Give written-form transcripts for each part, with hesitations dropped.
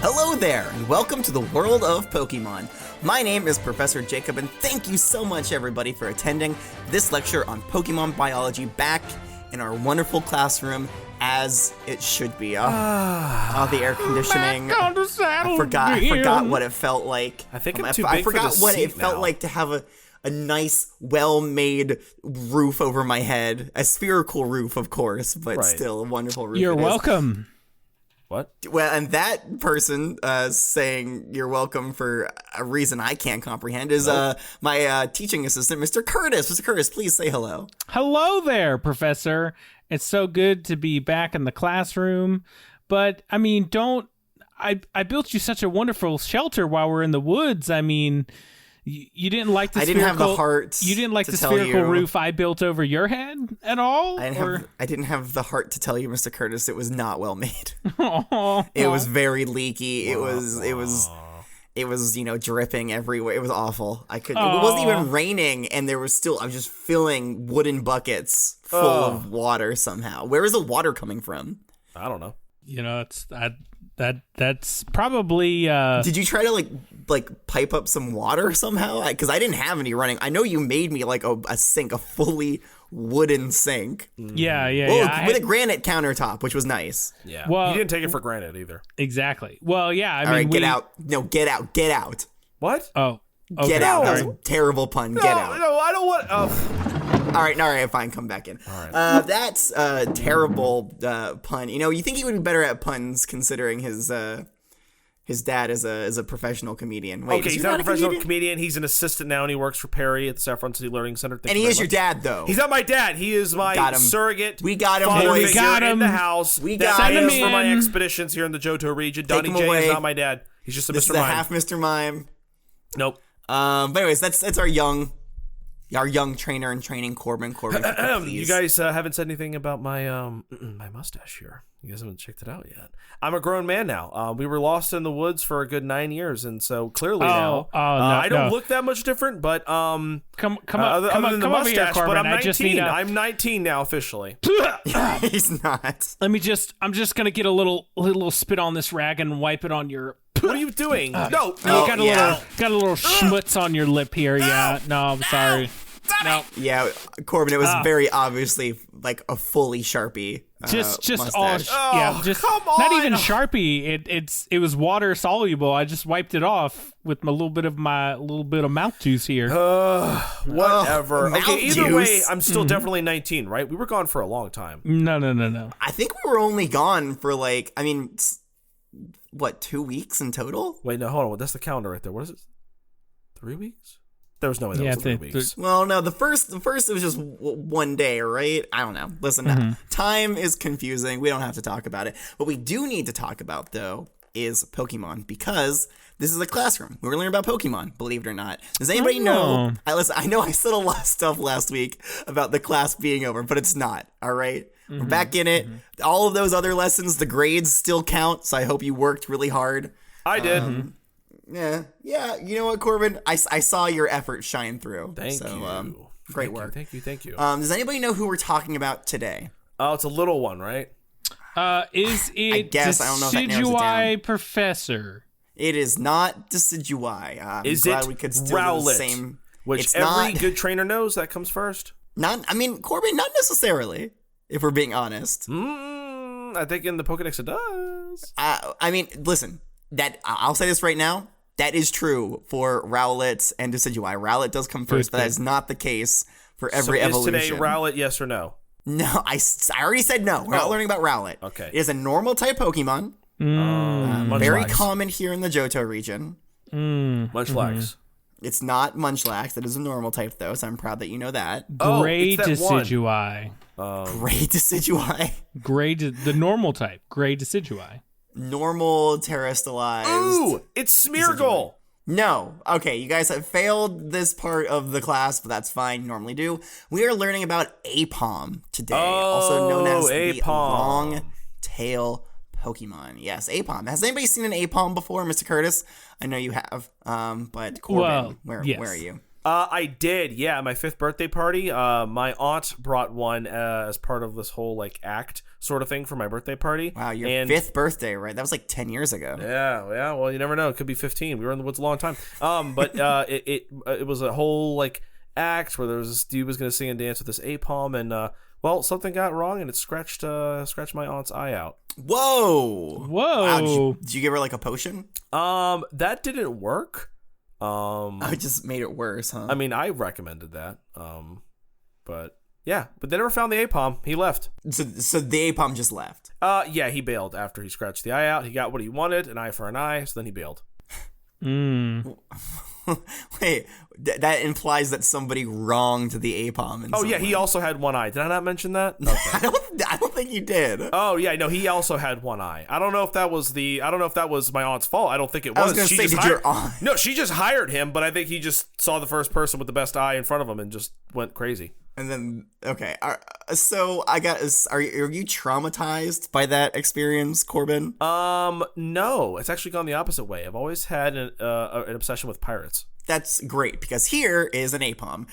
Hello there, and welcome to the world of Pokemon. My name is Professor Jacob, and thank you so much, everybody, for attending this lecture on Pokemon biology back in our wonderful classroom, as it should be. Oh, the air conditioning. I forgot what it felt like. I think I forgot what it felt like to have a nice, well-made roof over my head. A spherical roof, of course, but still a wonderful roof. You're welcome. What? Well, and that person saying you're welcome for a reason I can't comprehend is my teaching assistant, Mr. Curtis. Mr. Curtis, please say hello. Hello there, Professor. It's so good to be back in the classroom. But, I mean, I built you such a wonderful shelter while we're in the woods. I mean, you didn't like the spherical... I didn't have the heart. You didn't like the spherical roof I built over your head at all? I didn't have the heart to tell you, Mr. Curtis. It was not well made. It was very leaky. It was dripping everywhere. It was awful. It wasn't even raining, and I was just filling wooden buckets full of water somehow. Where is the water coming from? I don't know. That's probably. Did you try to pipe up some water somehow? Because I didn't have any running. I know you made me a sink, a fully wooden sink. Yeah. With a granite countertop, which was nice. Yeah. Well, you didn't take it for granted either. Exactly. Well, yeah. All right, get out. No, get out. What? Oh. Okay. Get out. That was a terrible pun. Get out. No, I don't want. All right, fine, come back in. All right. That's a terrible pun. You think he would be better at puns considering his dad is a professional comedian. Wait, okay, he's not a professional comedian. He's an assistant now, and he works for Perry at the Saffron City Learning Center. And he is your dad, though. He's not my dad. He is my surrogate. We got him, boys. We got him in the house. We got him for my expeditions here in the Johto region. Donnie J is not my dad. He's just a Mr. Mime. Half Mr. Mime. Nope. But anyways, that's our young trainer in training, Corbin. You guys haven't said anything about my my mustache here. You guys haven't checked it out yet. I'm a grown man now. We were lost in the woods for a good 9 years, and so clearly now I don't look that much different. But come other than the mustache, here, but I'm 19. I just need I'm 19 now officially. He's not. I'm just gonna get a little spit on this rag and wipe it on your. What are you doing? No, got a little schmutz on your lip here. Yeah, no, I'm sorry. No. Yeah, Corbin, it was very obviously like a fully Sharpie. Just mustache. Come on. Not even Sharpie. It was water soluble. I just wiped it off with my little bit of mouth juice here. Whatever. Okay, either juice. way, I'm still definitely 19, right? We were gone for a long time. No. I think we were only gone for 2 weeks in total? Wait, no, hold on. That's the calendar right there. What is it? 3 weeks? There was no way that was 3 weeks. Well, no, the first it was just one day, right? I don't know. Listen, time is confusing. We don't have to talk about it. What we do need to talk about, though, is Pokemon, because this is a classroom. We were learning about Pokemon, believe it or not. Does anybody know? I know I said a lot of stuff last week about the class being over, but it's not, all right? We're back in it. All of those other lessons, the grades still count, so I hope you worked really hard. I did. Yeah. You know what, Corbin? I saw your effort shine through. Thank you. Great work. Thank you. Does anybody know who we're talking about today? Oh, it's a little one, right? Is it I guess I don't know if that narrows it down. Professor? It is not Decidueye. Is it we could still Rowlet? do the same. Which it's every not, good trainer knows that comes first. Corbin, not necessarily, if we're being honest. I think in the Pokedex it does. Listen, I'll say this right now. That is true for Rowlet and Decidueye. Rowlet does come first, but that is not the case for every evolution. Is today Rowlet, yes or no? No, I already said no. We're not learning about Rowlet. Okay. It is a normal type Pokemon. Very common here in the Johto region. Munchlax. It's not Munchlax. It is a normal type, though, so I'm proud that you know that. Gray Decidueye. Gray Decidueye. The normal type. Gray Decidueye. Normal terrestrialized. Ooh, it's Smeargle. No. Okay, you guys have failed this part of the class, but that's fine. You normally do. We are learning about Aipom today, also known as the Long Tail Pokemon. Yes, Aipom. Has anybody seen an Aipom before, Mr. Curtis? I know you have. But Corbin, where are you? I did, yeah. My 5th birthday party. My aunt brought one as part of this whole like act sort of thing for my birthday party. Wow, your 5th birthday, right? That was like 10 years ago. Yeah. Well, you never know. It could be 15. We were in the woods a long time. But it was a whole like act where there was this dude was going to sing and dance with this Aipom, and well, something got wrong and it scratched my aunt's eye out. Whoa! Wow, did you give her like a potion? That didn't work. I just made it worse, huh? I mean, I recommended that. But yeah, but they never found the Aipom. He left. So the Aipom just left. Yeah, he bailed after he scratched the eye out. He got what he wanted, an eye for an eye. So then he bailed. Wait, that implies that somebody wronged the Aipom. Oh yeah, he also had one eye. Did I not mention that? Okay. I don't think you did. Oh yeah, no, he also had one eye. I don't know if that was my aunt's fault. I don't think it was. I was going to say, did your aunt? No, she just hired him, but I think he just saw the first person with the best eye in front of him and just went crazy. And then, okay, so are you traumatized by that experience, Corbin? No, it's actually gone the opposite way. I've always had an obsession with pirates. That's great, because here is an Aipom.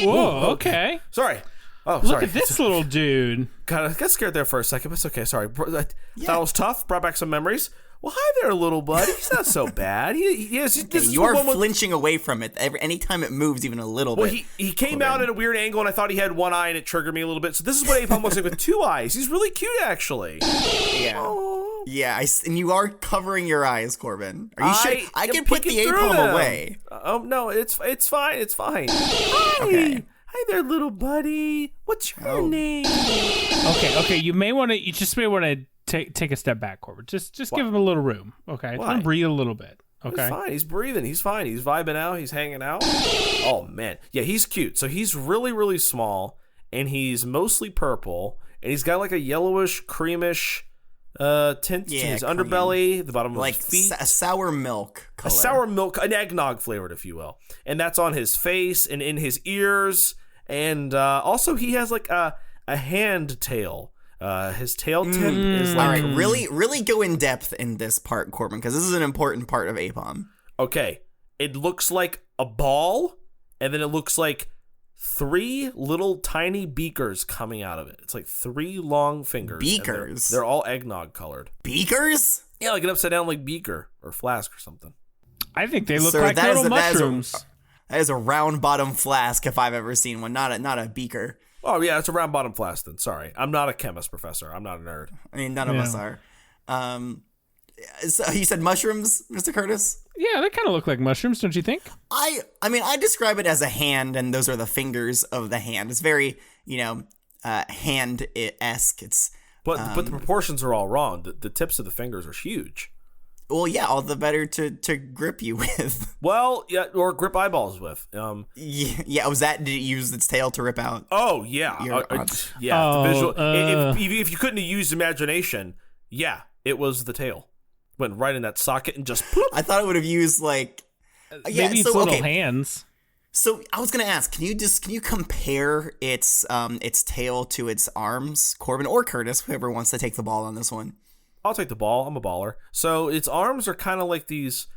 Whoa, okay. Sorry. Oh, Look sorry. at this little dude. Got scared there for a second, but it's okay. Sorry. That was tough. Brought back some memories. Well, hi there, little buddy. He's not so bad. You are flinching away from it anytime it moves even a little bit. Well, he came out at a weird angle, and I thought he had one eye, and it triggered me a little bit. So this is what Aipom looks like with 2 eyes. He's really cute, actually. Yeah. Oh. Yeah, and you are covering your eyes, Corbin. Are you sure? I can put the peeking through Aipom them. away. Oh, no, it's fine. It's fine. Hi. Okay. Hi there, little buddy. What's your name? Okay. You just may want to take a step back, Corbin. Just give him a little room. Okay, let him breathe a little bit. Okay, he's fine. He's breathing. He's fine. He's vibing out. He's hanging out. Oh man, yeah, he's cute. So he's really, really small, and he's mostly purple, and he's got like a yellowish, creamish tint to his underbelly, the bottom of his feet, a sour milk color. A sour milk, an eggnog flavored, if you will, and that's on his face and in his ears, and also he has like a hand tail. His tail tip is like... All right, really go in depth in this part, Corbin, because this is an important part of Aipom. Okay, it looks like a ball, and then it looks like 3 little tiny beakers coming out of it. It's like 3 long fingers. Beakers? They're all eggnog colored. Beakers? Yeah, like an upside down like beaker or flask or something. I think they look like little mushrooms. That is a round bottom flask if I've ever seen one, not a beaker. Oh, yeah, it's a round bottom flask then. Sorry. I'm not a chemist, Professor. I'm not a nerd. I mean, none of us are. So you said mushrooms, Mr. Curtis? Yeah, they kind of look like mushrooms, don't you think? I mean, I describe it as a hand, and those are the fingers of the hand. It's very, hand-esque. But the proportions are all wrong. The tips of the fingers are huge. Well, yeah, all the better to grip you with. Well, yeah, or grip eyeballs with. Yeah. Did it use its tail to rip out? Oh, yeah. The visual. If you couldn't have used imagination, yeah, it was the tail. Went right in that socket and just. Ploop. I thought it would have used like. Maybe its little hands. So I was gonna ask, can you compare its tail to its arms, Corbin or Curtis, whoever wants to take the ball on this one? I'll take the ball. I'm a baller. So its arms are kind of like these.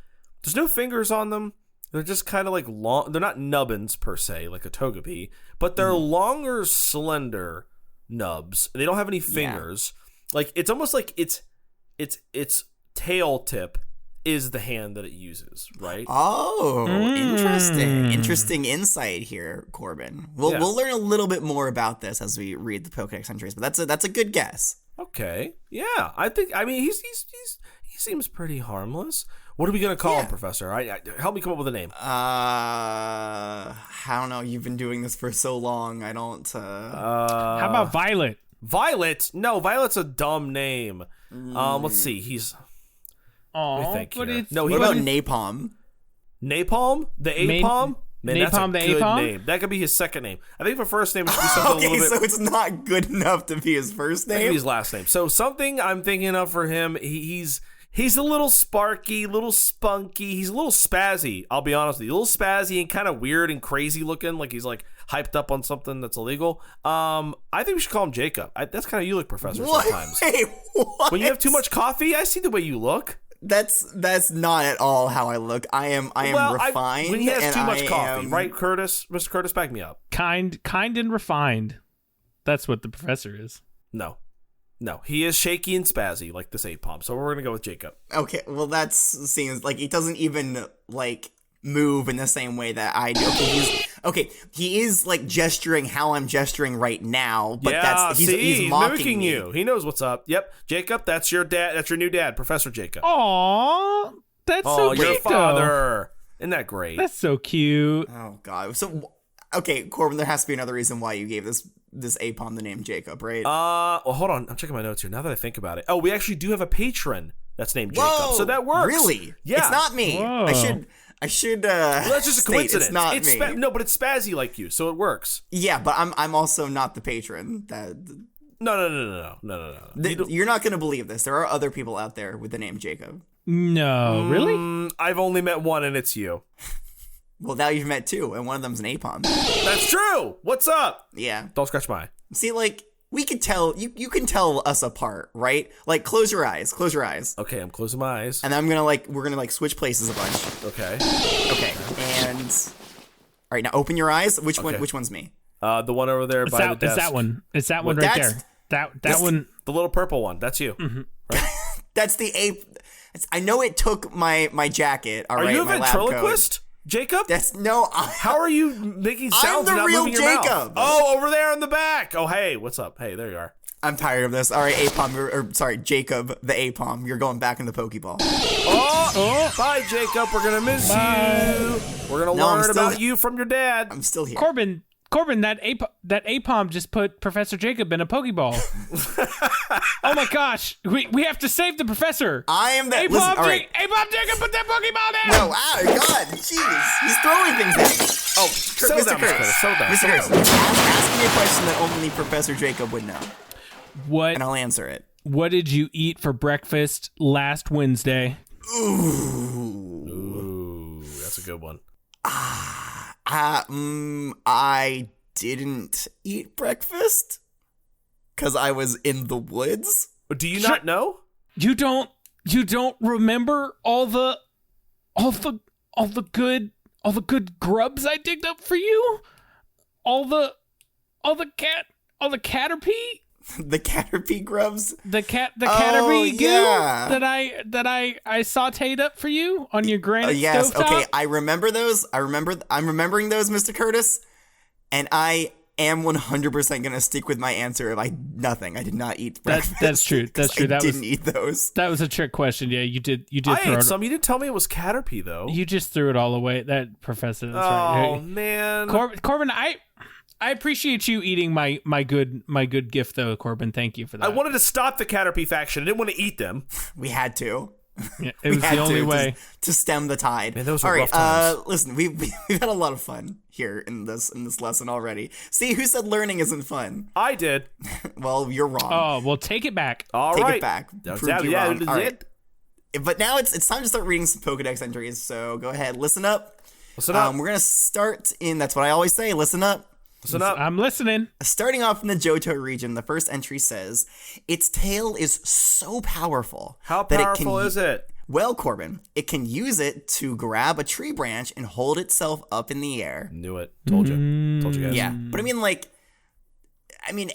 There's no fingers on them. They're just kind of like long. They're not nubbins per se, like a togepi, but they're longer, slender nubs. They don't have any fingers. Yeah. Like it's almost like its tail tip is the hand that it uses, right? Oh, interesting insight here, Corbin. We'll learn a little bit more about this as we read the Pokédex entries, but that's a good guess. Okay, yeah, I mean, he seems pretty harmless. What are we gonna call him, Professor? Help me come up with a name. I don't know. You've been doing this for so long. I don't. How about Violet? Violet? No, Violet's a dumb name. Let's see. He's. What about Napalm? Napalm? The Aipom? Man, that's a good Aipom? name. That could be his second name. I think the first name should be something a little bit... so it's not good enough to be his first name? Maybe his last name. So something I'm thinking of for him, he's a little sparky, little spunky. He's a little spazzy, I'll be honest with you. A little spazzy and kind of weird and crazy looking, like he's like hyped up on something that's illegal. I think we should call him Jacob. That's kind of you look, Professor, sometimes. Wait, what? When you have too much coffee, I see the way you look. That's not at all how I look. I am refined. When he has too much coffee, am... right, Curtis? Mr. Curtis, back me up. Kind and refined. That's what the professor is. No, he is shaky and spazzy like this Aipom. So we're gonna go with Jacob. Okay, well that seems like he doesn't even like move in the same way that I do. Okay, he is like gesturing how I'm gesturing right now, but he's mocking me. You. He knows what's up. Yep, Jacob, that's your dad. That's your new dad, Professor Jacob. Aww, that's so cute. Your father. Isn't that great? That's so cute. Oh God. So okay, Corbin, there has to be another reason why you gave this Aipom the name Jacob, right? Well, hold on. I'm checking my notes here. Now that I think about it. Oh, we actually do have a patron that's named Jacob. Whoa, so that works. Really? Yeah. It's not me. Whoa. I should well, that's just a coincidence. It's not me. No, but it's spazzy like you, so it works. Yeah, but I'm also not the patron. No. You're not going to believe this. There are other people out there with the name Jacob. No, really? I've only met one, and it's you. Well, now you've met two, and one of them's an Aipom. That's true. What's up? Yeah. Don't scratch my eye. See, like, we could tell, you can tell us apart, right? Like, close your eyes. Okay, I'm closing my eyes. And we're gonna switch places a bunch. Okay. Okay, and, all right, now open your eyes. Which one's me? The one over there by the desk. It's that one. It's that one right there. That one. The little purple one. That's you. Mm-hmm. Right? That's the ape. I know it took my jacket. All right, are you a my ventriloquist, Jacob? How are you making sounds I'm the without real moving your Jacob. mouth? Oh, over there in the back. Oh, hey, what's up? Hey, there you are. I'm tired of this. All right, Jacob, the Aipom. You're going back in the Pokeball. Oh, bye, Jacob. We're gonna miss you. We're gonna learn about you from your dad. I'm still here. Corbin, that Aipom just put Professor Jacob in a Pokeball. Oh my gosh, we have to save the professor. I am that. Aipom Jacob, put that Pokeball down. No, God, jeez, he's throwing things at me. Oh, Mr. Curtis, ask me a question that only Professor Jacob would know. What? And I'll answer it. What did you eat for breakfast last Wednesday? Ooh, that's a good one. I didn't eat breakfast because I was in the woods. Do you not know? You don't remember all the good grubs I digged up for you? All the Caterpie? The Caterpie grubs? The Caterpie goo yeah. that I sauteed up for you on your granite yes, stovetop? okay, I remember those. I'm remembering those, Mr. Curtis. And I am 100% going to stick with my answer of I did not eat breakfast. That's true. That's true. I didn't eat those. That was a trick question. Yeah, you did I throw ate it. some. You didn't tell me it was Caterpie though. You just threw it all away. That professor. That's right. Oh man. Corbin, I appreciate you eating my good gift though, Corbin. Thank you for that. I wanted to stop the Caterpie faction. I didn't want to eat them. We had to. Yeah, it was the only way to stem the tide. Man, those were rough times. Listen, we've had a lot of fun here in this lesson already. See, who said learning isn't fun? I did. Well, you're wrong. Oh, well, take it back. All take right. it back. That's Proved you wrong. All right. it. But now it's time to start reading some Pokedex entries. So go ahead, listen up. Listen up. We're gonna start in. That's what I always say. Listen up. Listen up. I'm listening. Starting off in the Johto region, the first entry says, its tail is so powerful. How powerful is it? Well, Corbin, it can use it to grab a tree branch and hold itself up in the air. Knew it. Told you. Told you guys. Yeah, but I mean,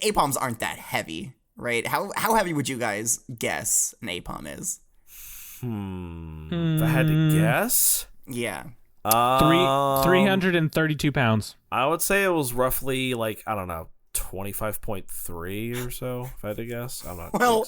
Aipoms aren't that heavy, right? How heavy would you guys guess an Aipom is? If I had to guess? Yeah. 332 pounds. I would say it was roughly 25.3 or so, if I had to guess. I'm not. Well,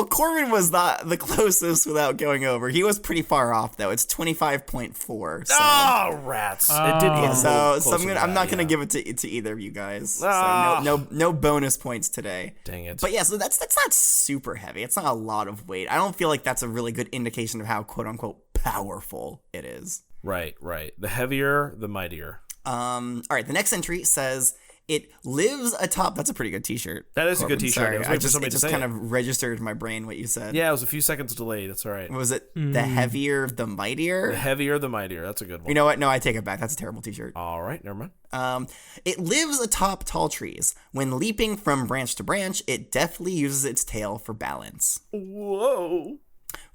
Corbin was not the closest without going over. He was pretty far off though. It's 25.4. So. Oh, rats! It did. Yeah, so I'm not gonna give it to either of you guys. So no bonus points today. Dang it! But yeah, so that's not super heavy. It's not a lot of weight. I don't feel like that's a really good indication of how quote unquote powerful it is. Right. The heavier, the mightier. All right. The next entry says it lives atop. That's a pretty good T-shirt. That is Corbin. a good T-shirt. Sorry, it just kind of registered in my brain what you said. Yeah, it was a few seconds delayed. That's all right. Was it the heavier, the mightier? The heavier, the mightier. That's a good one. You know what? No, I take it back. That's a terrible T-shirt. All right, never mind. It lives atop tall trees. When leaping from branch to branch, it deftly uses its tail for balance. Whoa.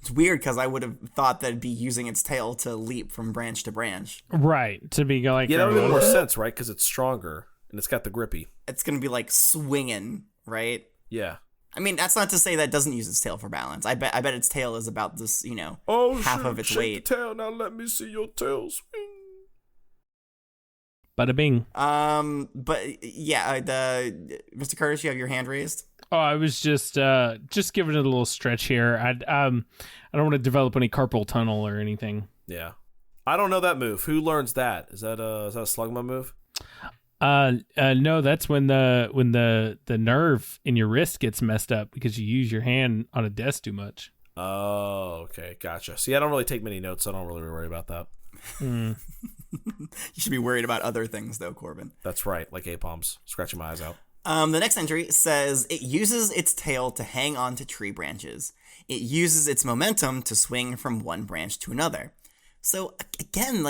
It's weird because I would have thought that it'd be using its tail to leap from branch to branch. Right. To be like... Yeah, that would make more sense, right? Because it's stronger and it's got the grippy. It's going to be like swinging, right? Yeah. I mean, that's not to say that it doesn't use its tail for balance. I bet its tail is about this, half of its weight. The tail. Now let me see your tail swing. Bada bing. But yeah, Mr. Curtis, you have your hand raised. Oh, I was just giving it a little stretch here. I don't want to develop any carpal tunnel or anything. Yeah, I don't know that move. Who learns that? Is that a Slugma move? No, that's when the nerve in your wrist gets messed up because you use your hand on a desk too much. Oh, okay, gotcha. See, I don't really take many notes, so I don't really worry about that. You should be worried about other things, though, Corbin. That's right, like Aipoms, scratching my eyes out. The next entry says it uses its tail to hang on to tree branches. It uses its momentum to swing from one branch to another. So again,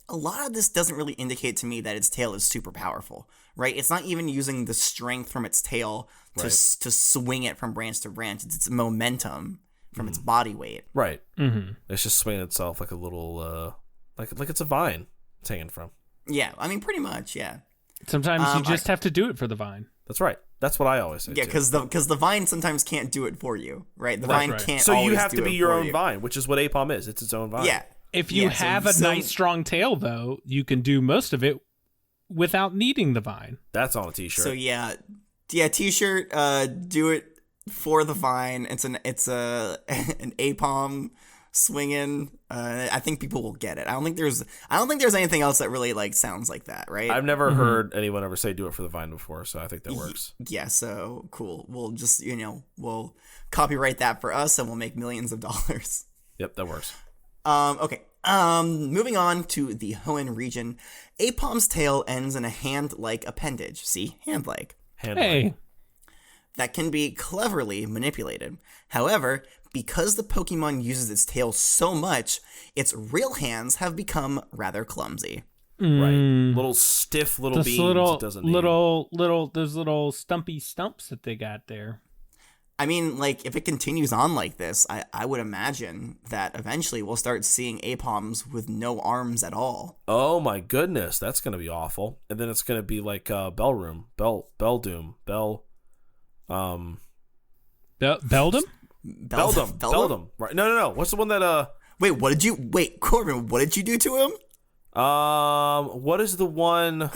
a lot of this doesn't really indicate to me that its tail is super powerful, right? It's not even using the strength from its tail to swing it from branch to branch. It's its momentum from its body weight. Right. Mm-hmm. It's just swinging itself like a little, like it's a vine it's hanging from. Yeah, I mean, pretty much, yeah. Sometimes you just have to do it for the vine. That's right. That's what I always say. Yeah, because the vine sometimes can't do it for you, right? The vine can't. So always you have do to be it your for own you. vine, which is what Aipom is. It's its own vine. Yeah. If you have a nice strong tail, though, you can do most of it without needing the vine. That's on a t-shirt. So yeah, t-shirt. Do it for the vine. It's an Aipom swinging. I think people will get it. I don't think there's anything else that really sounds like that, right? I've never heard anyone ever say do it for the vine before, so I think that works. Yeah, so cool. We'll just we'll copyright that for us, and we'll make millions of dollars. Yep, that works. Okay. Moving on to the Hoenn region, Aipom's tail ends in a hand-like appendage. See, hand-like. Hey. That can be cleverly manipulated. However, because the Pokemon uses its tail so much, its real hands have become rather clumsy. Right. Little stiff little beams it doesn't need. Those little stumpy stumps that they got there. I mean, if it continues on like this, I would imagine that eventually we'll start seeing Aipoms with no arms at all. Oh my goodness, that's going to be awful. And then it's going to be like Beldum. Beldum? Beldum. Right. No. What's the one that Wait, Corbin, what did you do to him? What is the one?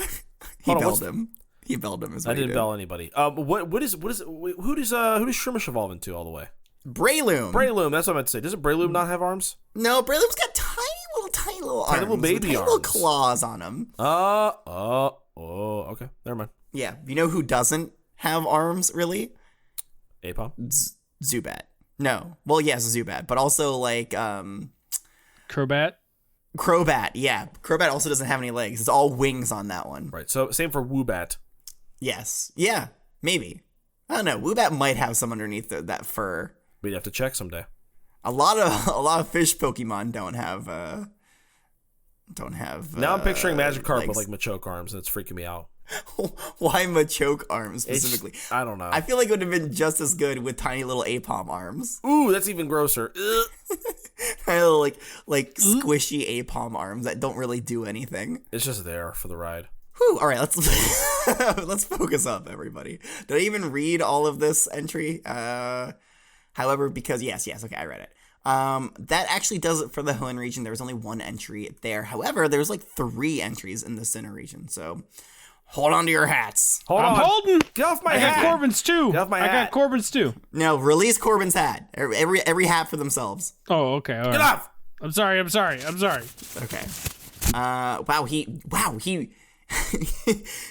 He belled him. He belled him. I didn't bell anybody. Who does Shroomish evolve into all the way? Breloom. That's what I meant to say. Doesn't Breloom not have arms? No, Breloom's got tiny little arms. Little baby arms. Little claws on him. Okay. Never mind. Yeah. You know who doesn't have arms, really? Aipom? Zubat. No. Well, yes, Zubat, but also Crobat? Crobat, yeah. Crobat also doesn't have any legs. It's all wings on that one. Right. So same for Woobat. Yes. Yeah, maybe. I don't know. Woobat might have some underneath that fur. We'd have to check someday. A lot of fish Pokemon don't have. Now I'm picturing Magikarp with legs. Machoke arms, and it's freaking me out. Why Machoke arms specifically? I don't know. I feel like it would have been just as good with tiny little Aipom arms. Ooh, that's even grosser. Tiny little squishy Aipom arms that don't really do anything. It's just there for the ride. Whew, all right, let's focus up, everybody. Did I even read all of this entry? However, because yes, okay, I read it. That actually does it for the Hoenn region. There was only one entry there. However, there's 3 entries in the Sinnoh region, so hold on to your hats. I'm holding. Get off my hat. hat. I got Corbin's too. Get off my hat. I got Corbin's too. No, release Corbin's hat. Every hat for themselves. Oh, okay. All right. Get off. I'm sorry. Okay.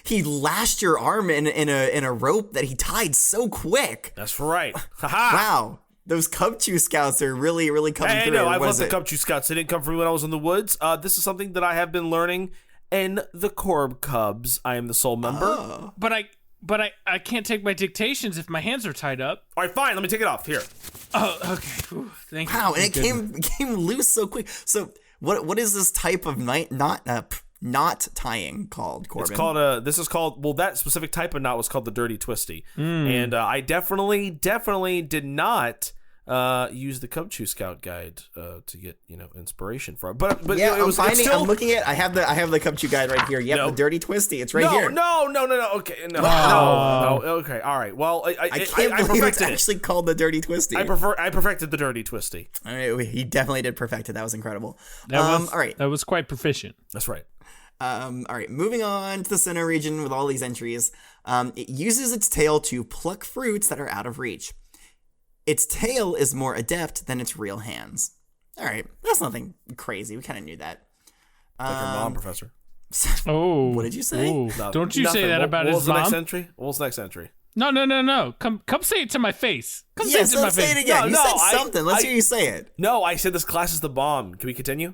He lashed your arm in a rope that he tied so quick. That's right. Haha. Wow. Those Cubchoo scouts are really coming through. No, I love the Cubchoo scouts. They didn't come from me when I was in the woods. This is something that I have been learning in the Corb Cubs. I am the sole member. Oh. But I can't take my dictations if my hands are tied up. All right, fine. Let me take it off. Here. Oh, okay. Ooh, thank you. Wow, and it came loose so quick. So what is this type of knot tying called, Corbin? It's called that specific type of knot was called the Dirty Twisty. And I definitely did not use the Cubchoo Scout guide to get inspiration from. But yeah, it was I'm still... I'm looking at. I have the Cubchoo guide right here. Yep, No. the Dirty Twisty. It's right here. No. Okay, no. Okay, all right. Well, I can't believe it's actually called the Dirty Twisty. I perfected the Dirty Twisty. I mean, he definitely did perfect it. That was incredible. All right. That was quite proficient. That's right. All right, moving on to the center region with all these entries. It uses its tail to pluck fruits that are out of reach. Its tail is more adept than its real hands. All right, that's nothing crazy. We kind of knew that. Like your mom, Professor. Oh. What did you say? Don't you say that about his mom? mom? What was the next entry? No. Come say it to my face. Yes, let's say it again. You said something. Let's hear you say it. No, I said this class is the bomb. Can we continue?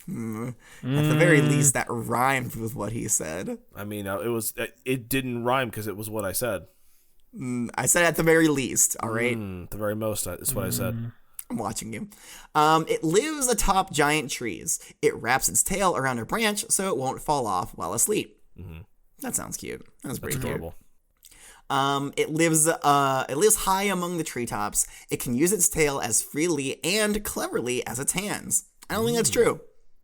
At the very least, that rhymed with what he said. I mean, it didn't rhyme because it was what I said. I said at the very least, all right? The very most is what I said. I'm watching you. It lives atop giant trees. It wraps its tail around a branch so it won't fall off while asleep. That sounds cute. That's pretty cute. It lives high among the treetops. It can use its tail as freely and cleverly as its hands. I don't think that's true.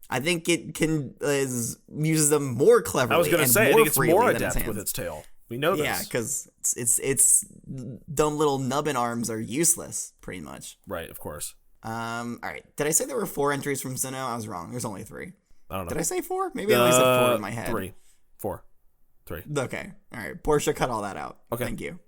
I think it uses them more cleverly. I was going to say, I think it's more adept with its tail. We know this. Yeah, because its dumb little nubbin arms are useless, pretty much. Right, of course. All right. Did I say there were 4 entries from Sinnoh? I was wrong. There's only 3. I don't know. Did I say 4? Maybe I only said 4 in my head. 3. 4. 3. Okay. All right. Portia, cut all that out. Okay. Thank you.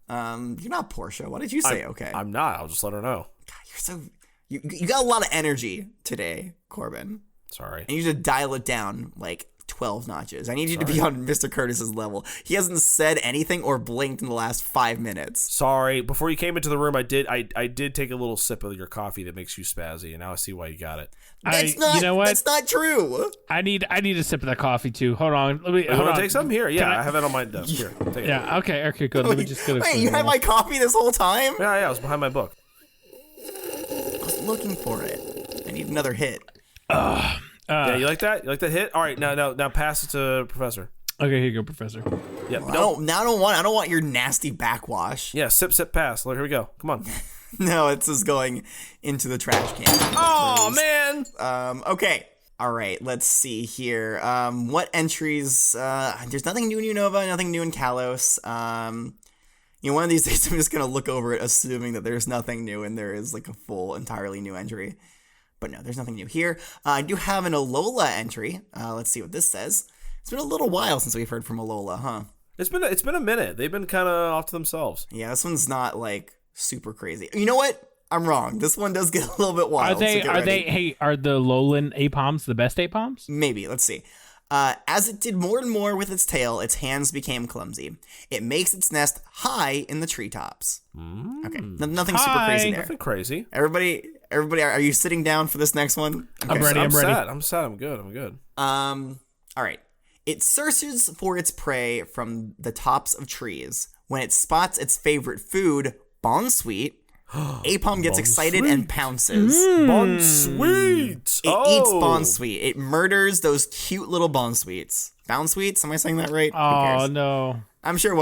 You're not Portia. What did you say? Okay. I'm not. I'll just let her know. God, you're so... You got a lot of energy today, Corbin. Sorry. I need you to dial it down like 12 notches. I need you to be on Mr. Curtis's level. He hasn't said anything or blinked in the last 5 minutes. Sorry. Before you came into the room, I did take a little sip of your coffee that makes you spazzy, and now I see why you got it. That's not, you know what? That's not true. I need a sip of that coffee too. Hold on. Hold on. Take some here. Yeah, I have it on my desk. Here. Take it. Yeah. Okay, good. Let me just go. Wait, you had my coffee this whole time? Yeah. I was behind my book. I was looking for it. I need another hit. Yeah, you like that? You like that hit? All right, now pass it to Professor. Okay, here you go, Professor. Yeah. Well, I don't want your nasty backwash. Yeah, sip, pass. Here we go. Come on. No, it's just going into the trash can. Oh man. Okay. All right. Let's see here. What entries? There's nothing new in Unova. Nothing new in Kalos. One of these days I'm just gonna look over it, assuming that there's nothing new and there is like a full, entirely new entry. But no, there's nothing new here. I do have an Alola entry. Let's see what this says. It's been a little while since we've heard from Alola, huh? It's been a minute. They've been kind of off to themselves. Yeah, this one's not like super crazy. You know what? I'm wrong. This one does get a little bit wild. Are the Lowland Aipoms the best Aipoms? Maybe. Let's see. As it did more and more with its tail, its hands became clumsy. It makes its nest high in the treetops. Okay, nothing super crazy there. Nothing crazy. Everybody, are you sitting down for this next one? Okay. I'm ready. I'm sad. I'm good. All right. It searches for its prey from the tops of trees. When it spots its favorite food, Bonsweet, Aipom gets excited and pounces. Bonsweet! It eats Bonsweet. It murders those cute little Bonsweets. Bonsweets? Am I saying that right? Oh no! I'm sure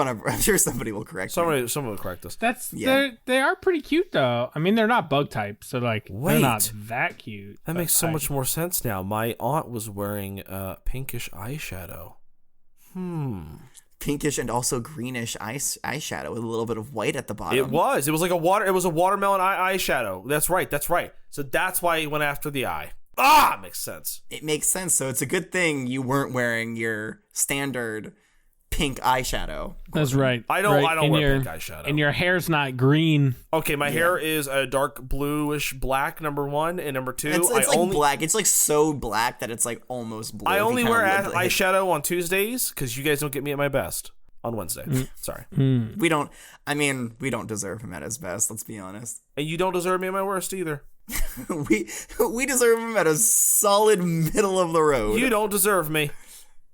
somebody will correct me. Someone will correct us. They are pretty cute though. I mean, they're not bug type, so like they're not that cute. That makes so much more sense now. My aunt was wearing pinkish eyeshadow. Pinkish and also greenish eyeshadow with a little bit of white at the bottom. It was like it was a watermelon eyeshadow. That's right. So that's why he went after the eye. Makes sense. It makes sense. So it's a good thing you weren't wearing your standard pink eyeshadow. That's right. I don't wear pink eyeshadow. And your hair's not green. Okay, my hair is a dark bluish black, number 1, and number 2. It's black. It's like so black that it's like almost blue. I only wear eyeshadow on Tuesdays because you guys don't get me at my best on Wednesday. Sorry. We don't deserve him at his best, let's be honest. And you don't deserve me at my worst either. we deserve him at a solid middle of the road. You don't deserve me.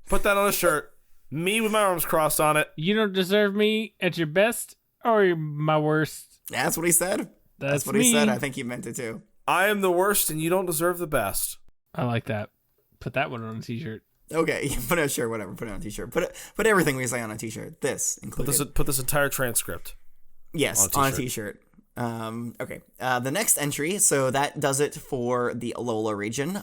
Put that on a shirt. Me with my arms crossed on it. You don't deserve me at your best or my worst. That's what he said. That's what he said. I think he meant it too. I am the worst and you don't deserve the best. I like that. Put that one on a t-shirt. Okay, put it sure, whatever. Put it on a t-shirt. Put everything we say on a t-shirt. This included. Put this entire transcript. Yes, on a t-shirt. Okay. The next entry, so that does it for the Alola region.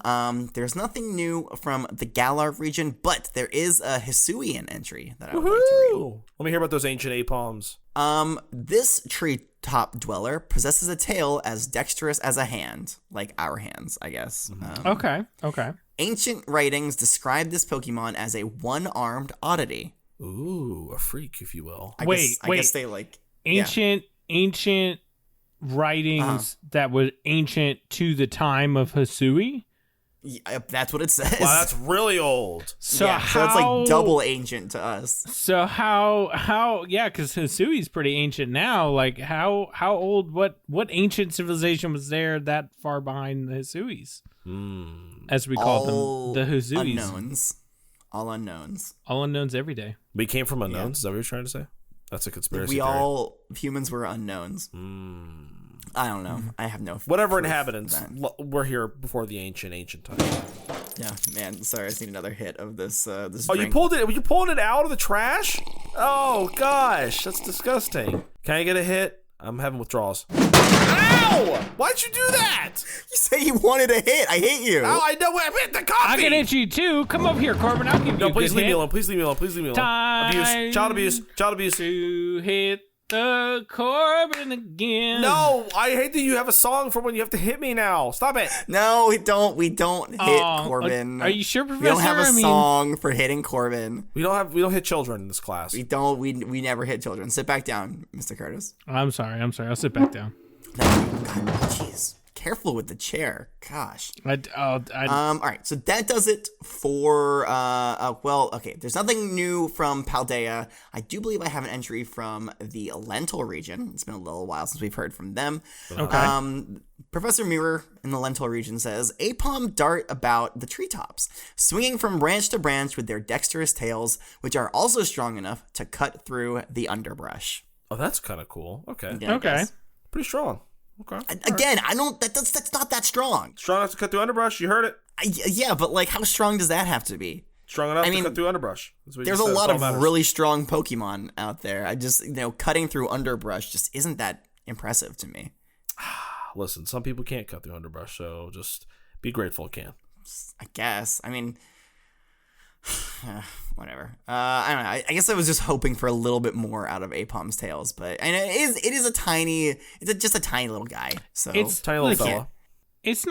There's nothing new from the Galar region, but there is a Hisuian entry that I would like to read. Let me hear about those ancient Aipoms. This treetop dweller possesses a tail as dexterous as a hand, like our hands, I guess. Okay. Ancient writings describe this Pokemon as a one-armed oddity. Ooh, a freak, if you will. I guess they like ancient writings that were ancient to the time of Hisui. Yeah, that's what it says. Wow, that's really old. So so it's like double ancient to us. So how yeah, because Hisui's pretty ancient now. Like how old? What ancient civilization was there that far behind the Hisuis? As we call them, the Hisuis. Unknowns. All unknowns. All unknowns every day. We came from unknowns. Is that what you're trying to say? That's a conspiracy theory. All humans were unknowns. I don't know. I have no. Whatever inhabitants. We're here before the ancient times. Yeah, man. Sorry, I just need another hit of this. This. Oh, drink. you pulled it. You pulling it out of the trash? Oh gosh, that's disgusting. Can I get a hit? I'm having withdrawals. Ow! Why'd you do that? You say you wanted a hit. I hate you. Oh, I know. I hit the coffee. I can hit you too. Come over here, Corbin. I'll give you. No, please a leave hit. me alone. Please leave me alone. Please leave me alone. Time Child abuse. to hit the Corbin again. No, I hate that you have a song for when you have to hit me now. Stop it. No, we don't. We don't hit Corbin. Are you sure, Professor? We don't have a song for hitting Corbin. We don't hit children in this class. We don't. We never hit children. Sit back down, Mr. Curtis. I'm sorry. I'll sit back down. Jeez. Careful with the chair. Gosh. All right. So that does it for, okay. There's nothing new from Paldea. I do believe I have an entry from the Lentil region. It's been a little while since we've heard from them. Okay. Professor Mirror in the Lentil region says, Aipom dart about the treetops, swinging from branch to branch with their dexterous tails, which are also strong enough to cut through the underbrush. Oh, that's kind of cool. Okay. Yeah, okay. Pretty strong. Okay. Again, I don't. That's not that strong. Strong enough to cut through underbrush. You heard it. Yeah, but like, how strong does that have to be? Strong enough to cut through underbrush. There's a lot of really strong Pokemon out there. I just, cutting through underbrush just isn't that impressive to me. Listen, some people can't cut through underbrush, so just be grateful it can. I guess. I mean, whatever. I don't know. I guess I was just hoping for a little bit more out of Aipom's tails, but and it is a tiny. It's just a tiny little guy. So it's tiny little fella. It's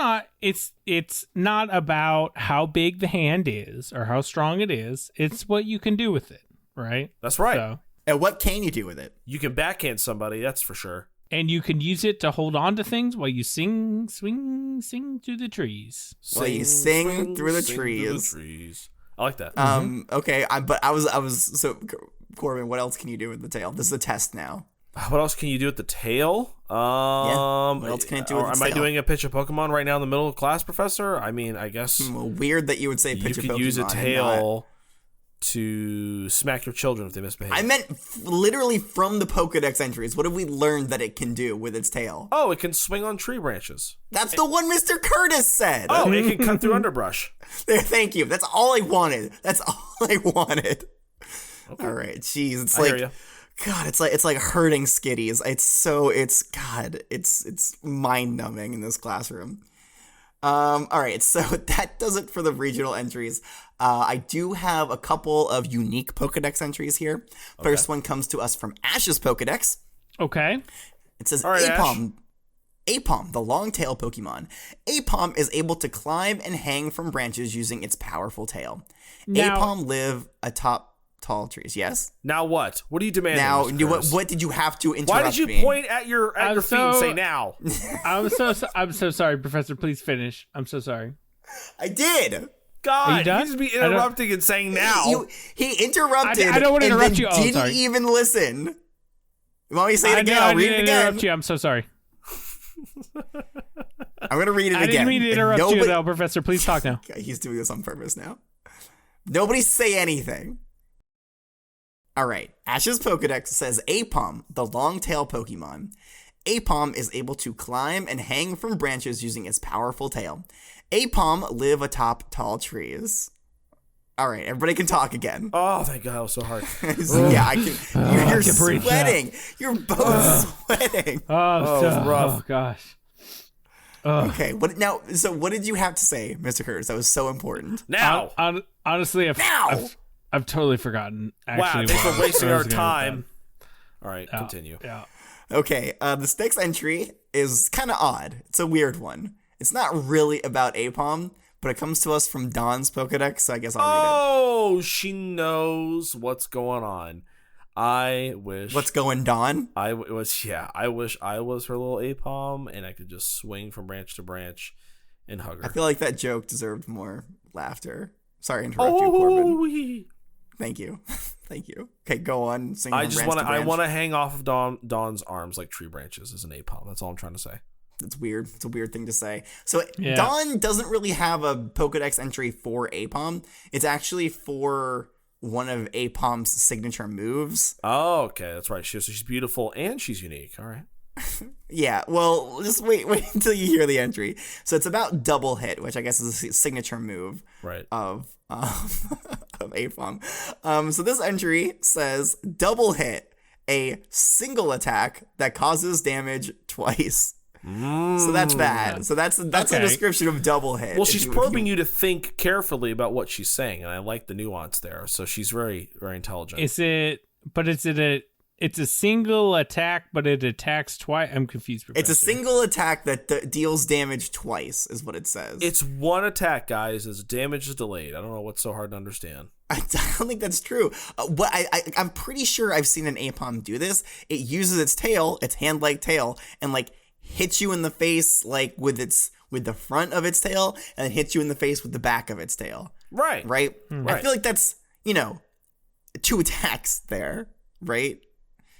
not about how big the hand is or how strong it is. It's what you can do with it, right? That's right. So, and what can you do with it? You can backhand somebody, that's for sure. And you can use it to hold on to things while you sing through the trees. While you sing through the trees. I like that. Okay. But I was so Corbin. What else can you do with the tail? This is a test now. What else can you do with the tail? What else can it do with its tail? Am I doing a pitch of Pokemon right now in the middle of class, Professor? I mean, I guess. Well, weird that you would say pitch of Pokemon. You could use a tail to smack your children if they misbehave. I meant literally from the Pokedex entries. What have we learned that it can do with its tail? Oh, it can swing on tree branches. That's the one Mr. Curtis said. Oh, it can cut through underbrush. Thank you. That's all I wanted. Okay. All right. Jeez, it's like, God, it's like hurting skitties. It's mind numbing in this classroom. All right, so that does it for the regional entries. I do have a couple of unique Pokedex entries here. First one comes to us from Ash's Pokedex. Okay. It says, right, Aipom, the Long Tail Pokemon. Aipom is able to climb and hang from branches using its powerful tail. Now, Aipom live atop tall trees. Yes? Now what? What are you demanding? Now, what did you have to interrupt me? Why did you point at your feet and say now? I'm so sorry, Professor. Please finish. I'm so sorry. I did. God, you just be interrupting and saying now. He interrupted. I don't want to interrupt you. Didn't even listen. You want me to say it again? I'll read it again. Interrupt you. I'm so sorry. I'm going to read it again. I didn't mean to interrupt you, though, Professor. Please talk now. He's doing this on purpose now. Nobody say anything. All right. Ash's Pokedex says Aipom, the Long Tail Pokemon. Aipom is able to climb and hang from branches using its powerful tail. Aipom live atop tall trees. All right, everybody can talk again. Oh, thank God, it was so hard. Yeah, I can. You're sweating. You're both sweating. It was rough. Oh gosh. Okay, what did you have to say, Mr. Curtis? That was so important. Now, Honestly, I've totally forgotten. Actually, wow, thanks for wasting our time. All right, continue. Yeah. Okay, this next entry is kind of odd. It's a weird one. It's not really about Aipom, but it comes to us from Dawn's Pokedex, so I guess I'll read it. Oh, she knows what's going on. I wish. What's going, Dawn? I wish I was her little Aipom and I could just swing from branch to branch and hug her. I feel like that joke deserved more laughter. Sorry to interrupt you, Corbin. Thank you. Thank you. Okay, go on. Sing I want to hang off of Dawn's arms like tree branches as an Aipom. That's all I'm trying to say. It's weird. It's a weird thing to say. So Dawn doesn't really have a Pokedex entry for Aipom. It's actually for one of Aipom's signature moves. Oh, okay. That's right. She's beautiful and she's unique. All right. Yeah, well, just wait until you hear the entry. So it's about double hit, which I guess is a signature move of Aipom. So this entry says double hit, a single attack that causes damage twice. So that's bad. So that's a description of double hit. Well, she's probing you to think carefully about what she's saying, and I like the nuance there. So she's very, very intelligent. It's a single attack, but it attacks twice. I'm confused. Professor. It's a single attack that deals damage twice, is what it says. It's one attack, guys. As damage is delayed. I don't know what's so hard to understand. I don't think that's true. But I'm pretty sure I've seen an Aipom do this. It uses its tail, its hand-like tail, and hits you in the face with the front of its tail, and then hits you in the face with the back of its tail. Right. I feel like that's 2 attacks there, right?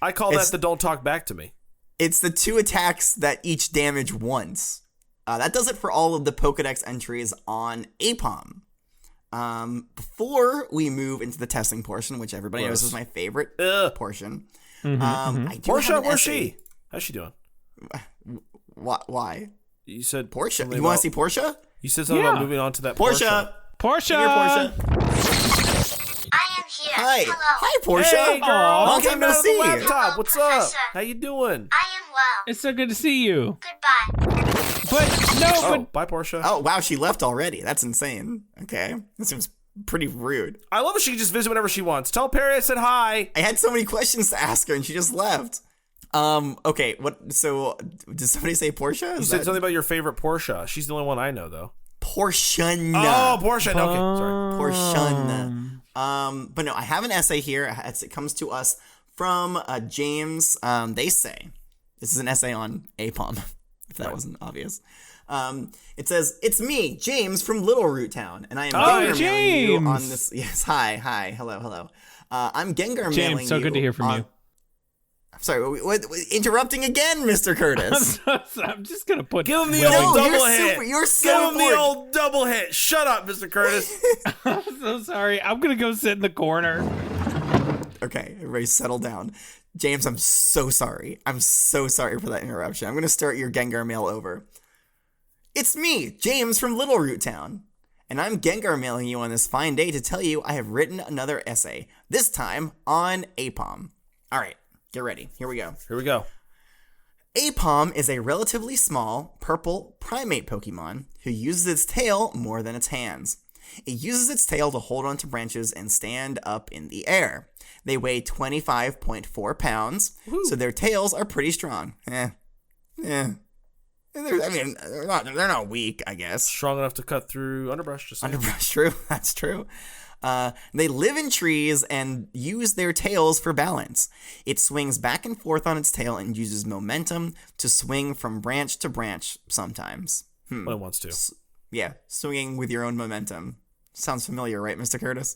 I call that the don't talk back to me. It's the 2 attacks that each damage once. That does it for all of the Pokedex entries on Aipom. Before we move into the testing portion, which everybody knows is my favorite portion. Portia, where's she? How's she doing? Why? You said Portia. You want to see Portia? You said something about moving on to that Portia. Portia. Here, Portia. I am here. Hi. Hello. Hi, Portia. Hey, girl. Long time no see. Laptop. What's up? Professor. How you doing? I am well. It's so good to see you. Goodbye. Bye, Portia. Oh, wow, she left already. That's insane. Okay. That seems pretty rude. I love that she can just visit whenever she wants. Tell Perry I said hi. I had so many questions to ask her, and she just left. Okay, so, did somebody say Portia? You said something about your favorite Portia. She's the only one I know, though. Portia. Oh, Portia. Okay, sorry. Portia. But no, I have an essay here. It comes to us from James. They say, this is an essay on Aipom, if that wasn't obvious. It says, "It's me, James from Little Root Town, and I am Gengar mailing you on this." Yes, hi, hello. I'm Gengar mailing you. James, so good to hear from you. Sorry, what, interrupting again, Mr. Curtis. I'm just gonna put. Give him the old double hit. You're so Give him the old double hit. Shut up, Mr. Curtis. I'm so sorry. I'm gonna go sit in the corner. Okay, everybody settle down. James, I'm so sorry. I'm so sorry for that interruption. I'm gonna start your Gengar mail over. It's me, James from Little Root Town, and I'm Gengar mailing you on this fine day to tell you I have written another essay, this time on Aipom. All right. Get ready. Here we go. Aipom is a relatively small, purple primate Pokemon who uses its tail more than its hands. It uses its tail to hold onto branches and stand up in the air. They weigh 25.4 pounds, so their tails are pretty strong. They're not weak, I guess. Strong enough to cut through underbrush. Underbrush, true. That's true. They live in trees and use their tails for balance. It swings back and forth on its tail and uses momentum to swing from branch to branch sometimes. When it wants to. Yeah, swinging with your own momentum. Sounds familiar, right, Mr. Curtis?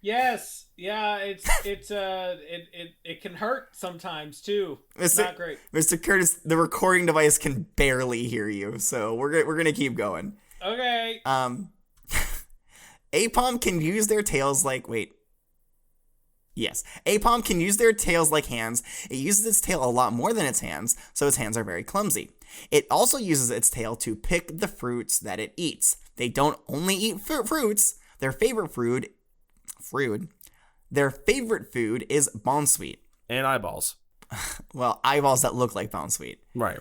Yes. Yeah, it can hurt sometimes too. Not great. Mr. Curtis, the recording device can barely hear you, so we're going to keep going. Okay. Aipom can use their tails Aipom can use their tails like hands. It uses its tail a lot more than its hands, so its hands are very clumsy. It also uses its tail to pick the fruits that it eats. They don't only eat fruits. Their favorite fruit Fruit. Their favorite food is Bonsweet. And eyeballs. Well, eyeballs that look like Bonsweet. Right.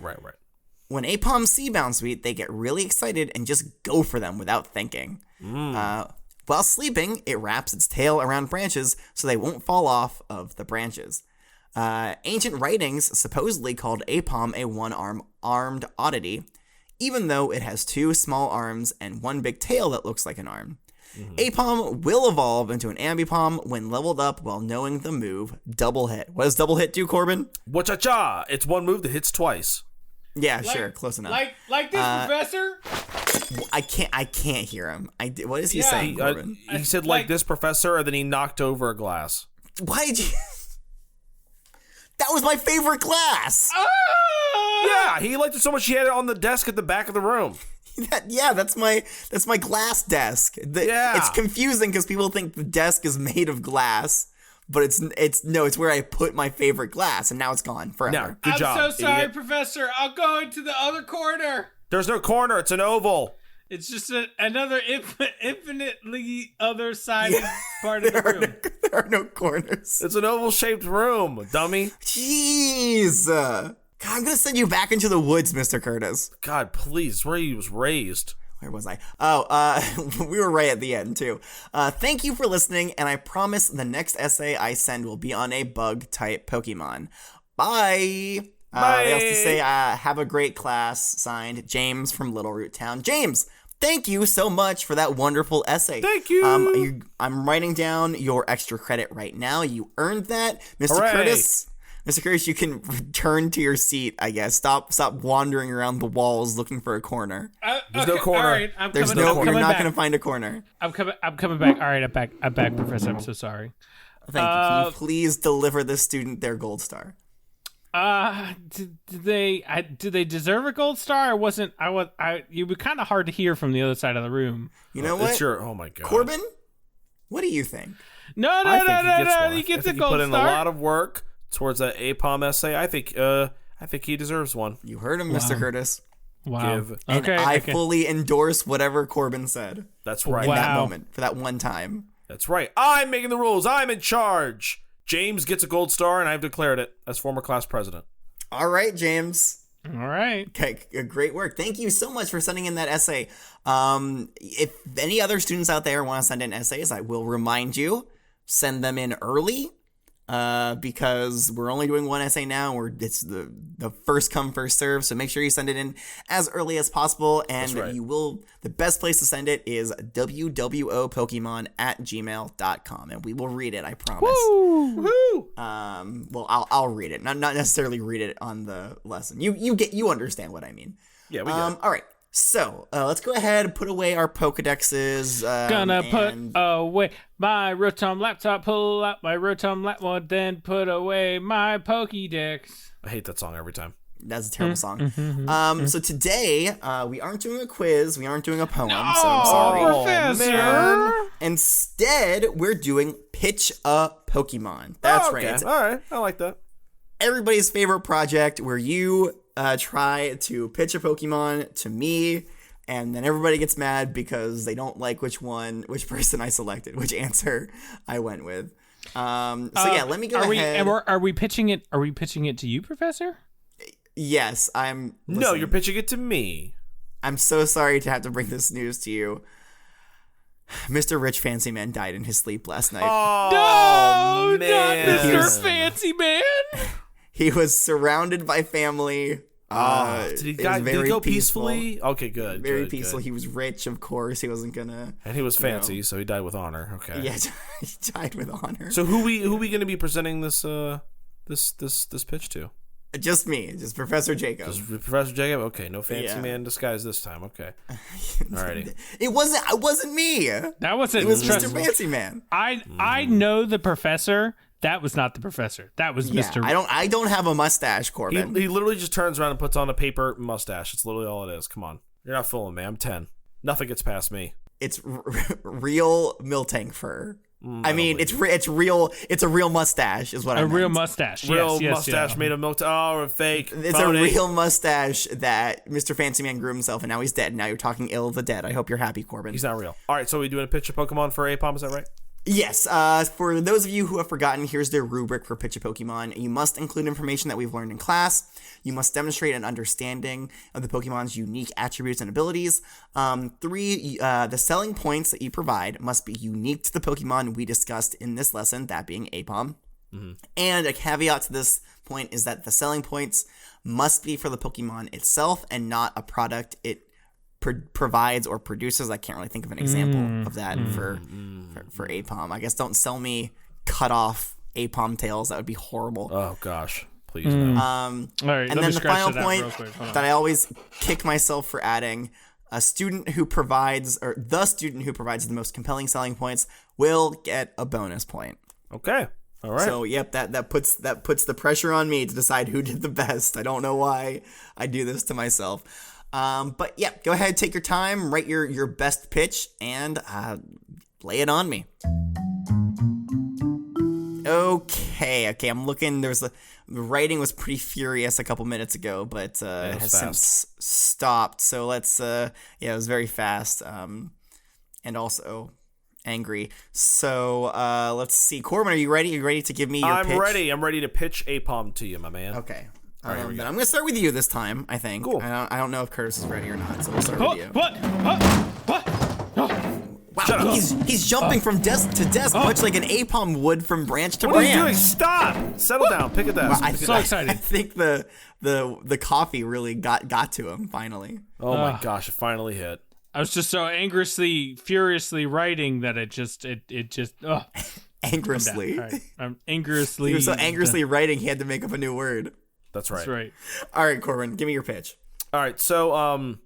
When Aipom see Bonsweet, they get really excited and just go for them without thinking. While sleeping, it wraps its tail around branches so they won't fall off of the branches. Ancient writings supposedly called Aipom a one-armed oddity, even though it has 2 small arms and 1 big tail that looks like an arm. Aipom will evolve into an Ambipom when leveled up while knowing the move Double Hit. What does Double Hit do, Corbin? Wa-cha-cha! It's one move that hits twice. Yeah, sure, close enough. Like this, Professor? I can't hear him. What is he saying, Corbin? He said like this, Professor, and then he knocked over a glass. Why did you... That was my favorite glass! Yeah, he liked it so much he had it on the desk at the back of the room. That's my glass desk. It's confusing because people think the desk is made of glass, but it's where I put my favorite glass, and now it's gone forever. Good job. I'm so sorry, idiot. Professor. I'll go into the other corner. There's no corner. It's an oval. It's just another infinitely other-sided part of the room. There are no corners. It's an oval-shaped room, dummy. Jeez. God, I'm going to send you back into the woods, Mr. Curtis. God, please. Where he was raised. Where was I? We were right at the end, too. Thank you for listening, and I promise the next essay I send will be on a bug-type Pokemon. Bye! Bye! They also say, have a great class, signed James from Little Root Town. James, thank you so much for that wonderful essay. Thank you! I'm writing down your extra credit right now. You earned that. Mr. Hooray. Curtis... Mr. Curtis, you can return to your seat, I guess. Stop wandering around the walls looking for a corner. There's no corner. All right, You're not going to find a corner. I'm coming back. All right, I'm back, Professor. I'm so sorry. Thank you. Can you please deliver this student their gold star? Do they deserve a gold star? You were kind of hard to hear from the other side of the room. You know what? Oh my God. Corbin, what do you think? No. He gets a gold star. He put in a lot of work towards that Aipom essay. I think he deserves one. You heard him, Mr. Curtis. Wow. And I fully endorse whatever Corbin said. That's right. In that moment, for that one time. That's right. I'm making the rules. I'm in charge. James gets a gold star, and I've declared it as former class president. All right, James. All right. Okay, great work. Thank you so much for sending in that essay. If any other students out there want to send in essays, I will remind you, send them in early. Because we're only doing one essay now. It's the first come, first serve. So make sure you send it in as early as possible. And the best place to send it is wwopokemon@gmail.com. And we will read it, I promise. Woo! Well, I'll read it. Not necessarily read it on the lesson. You understand what I mean. Yeah, we get it. All right. So, let's go ahead and put away our Pokedexes. Gonna put away my Rotom laptop, pull out my Rotom laptop, then put away my Pokédex. I hate that song every time. That's a terrible song. So today, we aren't doing a quiz. We aren't doing a poem, so I'm sorry. Professor! Instead, we're doing Pitch a Pokemon. That's right. It's all right. I like that. everybody's favorite project where you try to pitch a Pokemon to me, and then everybody gets mad because they don't like which person I selected, which answer I went with. Let me go ahead. Are we pitching it? Are we pitching it to you, Professor? Yes, I'm. Listen, no, you're pitching it to me. I'm so sorry to have to bring this news to you. Mr. Rich Fancy Man died in his sleep last night. Oh, no, man. not Mr. Fancy Man. He was surrounded by family. Did he go peacefully? Okay, good. Very peaceful. He was rich, of course. He wasn't gonna. And he was fancy, so he died with honor. Okay. Yeah, he died with honor. So who we gonna be presenting this pitch to? Just me, just Professor Jacob. Just Professor Jacob. Okay, no fancy man disguise this time. Okay. Alrighty. It wasn't me. That wasn't. It was Mr. Fancy Man. I know the professor. That was not the professor. That was Mr. I don't have a mustache, Corbin. He literally just turns around and puts on a paper mustache. It's literally all it is. Come on. You're not fooling me. I'm 10. Nothing gets past me. It's real Miltank fur. I mean, it's real. It's a real mustache, is what I meant. A real mustache. Real yes, mustache made of milk. Oh, fake. It's phony. A real mustache that Mr. Fancy Man grew himself, and now he's dead. Now you're talking ill of the dead. I hope you're happy, Corbin. He's not real. All right, so we doing a pitch of Pokemon for Aipom? Is that right? Yes, for those of you who have forgotten, here's their rubric for Pitch a Pokemon. You must include information that we've learned in class. You must demonstrate an understanding of the Pokemon's unique attributes and abilities. 3, the selling points that you provide must be unique to the Pokemon we discussed in this lesson, that being Aipom. Mm-hmm. And a caveat to this point is that the selling points must be for the Pokemon itself and not a product it provides or produces. I can't really think of an example of that for Aipom. I guess don't sell me cut off Aipom tails. That would be horrible. Oh gosh, please no. All right, and then the final point that I always kick myself for adding: the student who provides the most compelling selling points will get a bonus point. Okay. All right. So yep, that puts the pressure on me to decide who did the best. I don't know why I do this to myself. But yeah, go ahead, take your time, write your best pitch, and lay it on me. Okay, I'm looking. The writing was pretty furious a couple minutes ago, but it has since stopped. So let's, it was very fast, and also angry. So let's see. Corbin, are you ready? Are you ready to give me your pitch? I'm ready. I'm ready to pitch Aipom to you, my man. Okay. Then I'm going to start with you this time, I think. Cool. I don't know if Curtis is ready or not, so we'll start with you. What? Wow, he's jumping from desk to desk, much like an Aipom would from branch to branch. What are you doing? Stop! Settle down. Pick a desk. Wow, I'm so excited. I think the coffee really got to him, finally. Oh my gosh, it finally hit. I was just so furiously writing that it just Angerously. Right. I'm angerously. He was so angerously writing, he had to make up a new word. That's right. That's right. All right, Corbin, give me your pitch. All right, so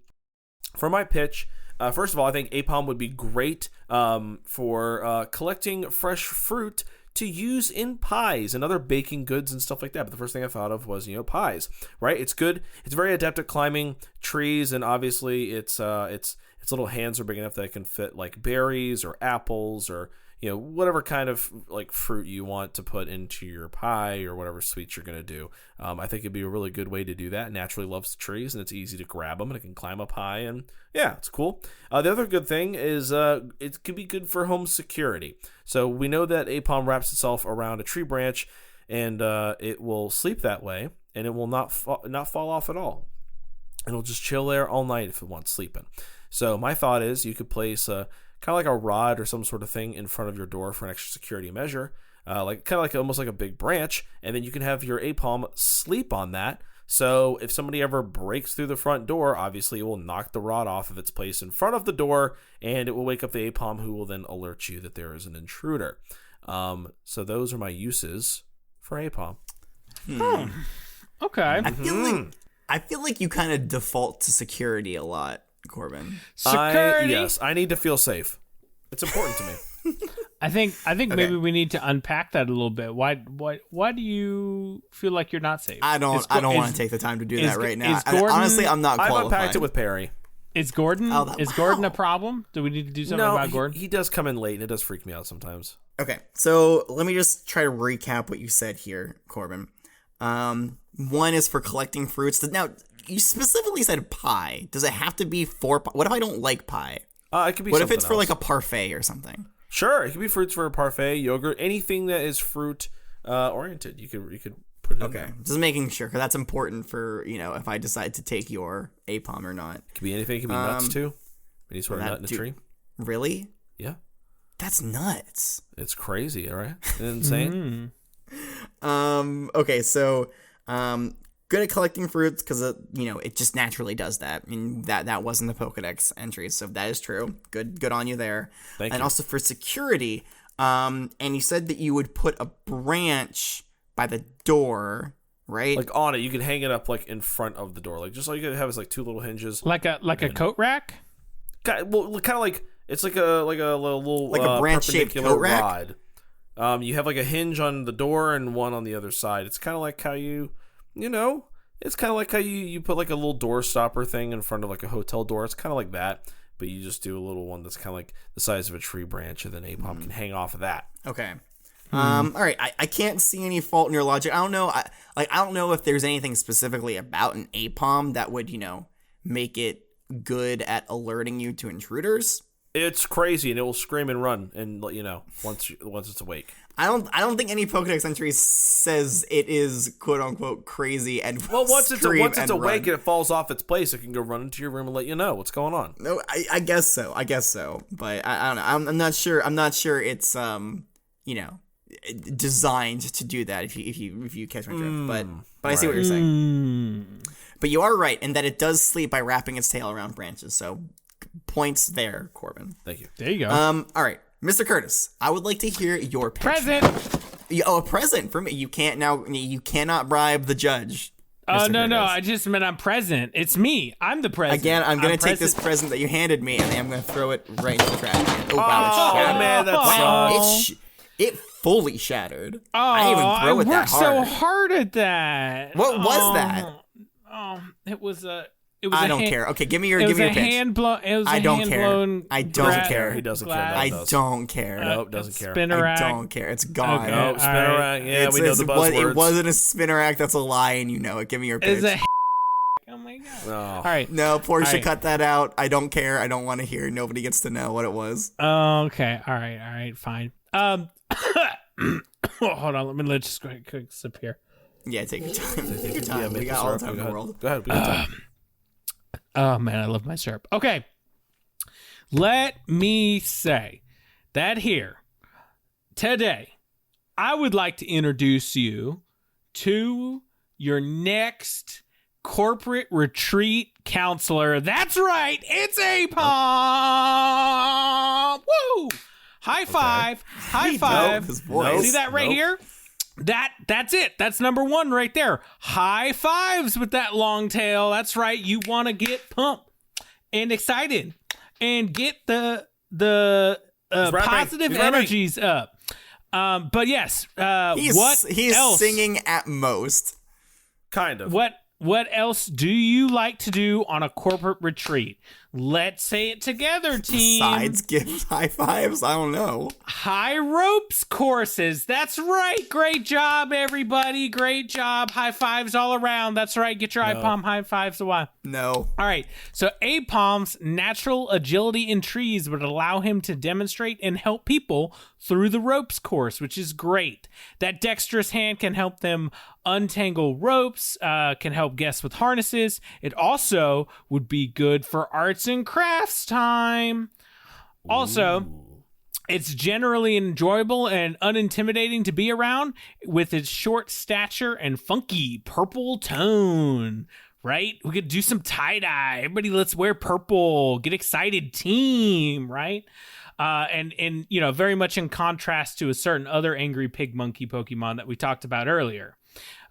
for my pitch, first of all, I think Aipom would be great for collecting fresh fruit to use in pies and other baking goods and stuff like that. But the first thing I thought of was, pies, right? It's good. It's very adept at climbing trees, and obviously its little hands are big enough that it can fit like berries or apples or whatever kind of like fruit you want to put into your pie or whatever sweets you're going to do. I think it'd be a really good way to do that. It naturally loves trees, and it's easy to grab them, and it can climb up high, and yeah, it's cool. The other good thing is it could be good for home security. So we know that Aipom wraps itself around a tree branch, and it will sleep that way, and it will not fall off at all. It'll just chill there all night if it wants sleeping. So my thought is you could place kind of like a rod or some sort of thing in front of your door for an extra security measure, almost like a big branch, and then you can have your Aipom sleep on that. So if somebody ever breaks through the front door, obviously it will knock the rod off of its place in front of the door, and it will wake up the Aipom, who will then alert you that there is an intruder. So those are my uses for Aipom. Okay. I feel like you kind of default to security a lot, Corbin. Security. Yes, I need to feel safe. It's important to me. I think maybe we need to unpack that a little bit. Why do you feel like you're not safe? I don't want to take the time to do that right now. Honestly, I'm not qualified. I've unpacked it with Perry. Is Gordon Gordon a problem? Do we need to do something about Gordon? He does come in late, and it does freak me out sometimes. Okay, so let me just try to recap what you said here, Corbin. One is for collecting fruits. Now, you specifically said pie. Does it have to be for pie? What if I don't like pie? It could be. What if it's for like a parfait or something? Sure, it could be fruits for a parfait, yogurt, anything that is fruit oriented. You could put it in there. Just making sure, because that's important for if I decide to take your Aipom or not. It could be anything. It could be nuts too. Any sort of nut in a tree. Really? Yeah. That's nuts. It's crazy, all right? Insane. Okay, so good at collecting fruits because it just naturally does that. I mean, that wasn't the Pokedex entry, so that is true. Good on you there. Thank you. And also for security, and you said that you would put a branch by the door, right? Like on it, you can hang it up like in front of the door, like just all you could have is like two little hinges, like a coat rack. Well, kind of like it's like a little like a branch-shaped coat rack. Rod. You have like a hinge on the door and one on the other side. It's kind of like how it's kind of like how you put like a little door stopper thing in front of like a hotel door. It's kind of like that, but you just do a little one that's kind of like the size of a tree branch, and then Aipom can hang off of that. Okay. All right. I can't see any fault in your logic. I don't know. I don't know if there's anything specifically about an Aipom that would make it good at alerting you to intruders. It's crazy, and it will scream and run and let you know once it's awake. I don't think any Pokedex entry says it is quote unquote crazy and once it's awake run. and it falls off its place, it can go run into your room and let you know what's going on. No, I guess so. But I don't know. I'm not sure. I'm not sure it's designed to do that. If you catch my drift, but I see what you're saying. But you are right in that it does sleep by wrapping its tail around branches. So points there, Corbin. Thank you. There you go. All right, Mr. Curtis, I would like to hear your pitch. Present. Oh, a present for me. You cannot bribe the judge. Oh, no, I just meant I'm present. It's me. I'm the present. Again, I'm going to take this present that you handed me, and I'm going to throw it right into the trash can. Oh, wow, it's shattered. Man, that's it fully shattered. I didn't even throw it that hard. I worked so hard at that. What was that? It was a... I don't care. Okay, give me your pitch. I don't care. I don't care. He doesn't care. I don't care. Nope, doesn't care. Spinnerack. I don't care. It's gone. Okay. Nope, Spinnerack. Yeah, we know the buzzwords. It wasn't a Spinnerack. That's a lie, and you know it. Give me your pitch. Oh my god. Oh. All right. No, Portia, cut that out. I don't care. I don't want to hear. Nobody gets to know what it was. Okay. All right. Fine. Hold on. Let me just go ahead and quick sip here. Yeah, take your time. Take your time. We got all the time in the world. Go ahead. We got time. Oh man, I love my syrup. Okay. Let me say that here today, I would like to introduce you to your next corporate retreat counselor. That's right. It's Aipom. Woo! High five. High five. See that right here? That's it. That's number one right there. High fives with that long tail. That's right. You want to get pumped and excited and get the positive energies up. But yes, he's else? Singing at most. Kind of. What else do you like to do on a corporate retreat? Let's say it together, team. Besides give high fives, I don't know. High ropes courses. That's right. Great job, everybody. Great job. High fives all around. That's right. Get your Aipom high fives a while. No. All right. So Aipom's natural agility in trees would allow him to demonstrate and help people through the ropes course, which is great. That dexterous hand can help them untangle ropes, can help guests with harnesses. It also would be good for arts and crafts time. Also, it's generally enjoyable and unintimidating to be around with its short stature and funky purple tone. Right? We could do some tie-dye. Everybody, let's wear purple. Get excited, team, right? And you know, very much in contrast to a certain other angry pig monkey Pokemon that we talked about earlier.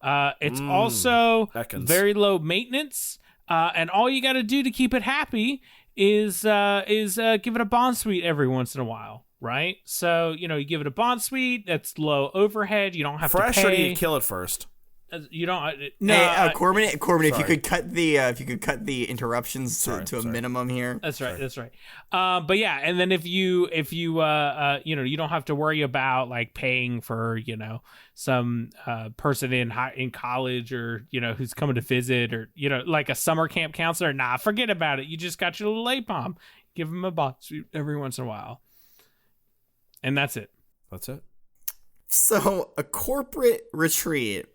It's also very low maintenance, and all you got to do to keep it happy is give it a bond suite every once in a while, right? So you know, you give it a bond suite that's low overhead. You don't have to pay. Fresh, or do you kill it first? You don't. Corbin, if you could cut the interruptions to a minimum here. That's right. That's right. But yeah, and then if you you don't have to worry about like paying for some person in college or who's coming to visit or like a summer camp counselor. Nah, forget about it. You just got your little Aipom. Give them a box every once in a while, and that's it. That's it. So a corporate retreat.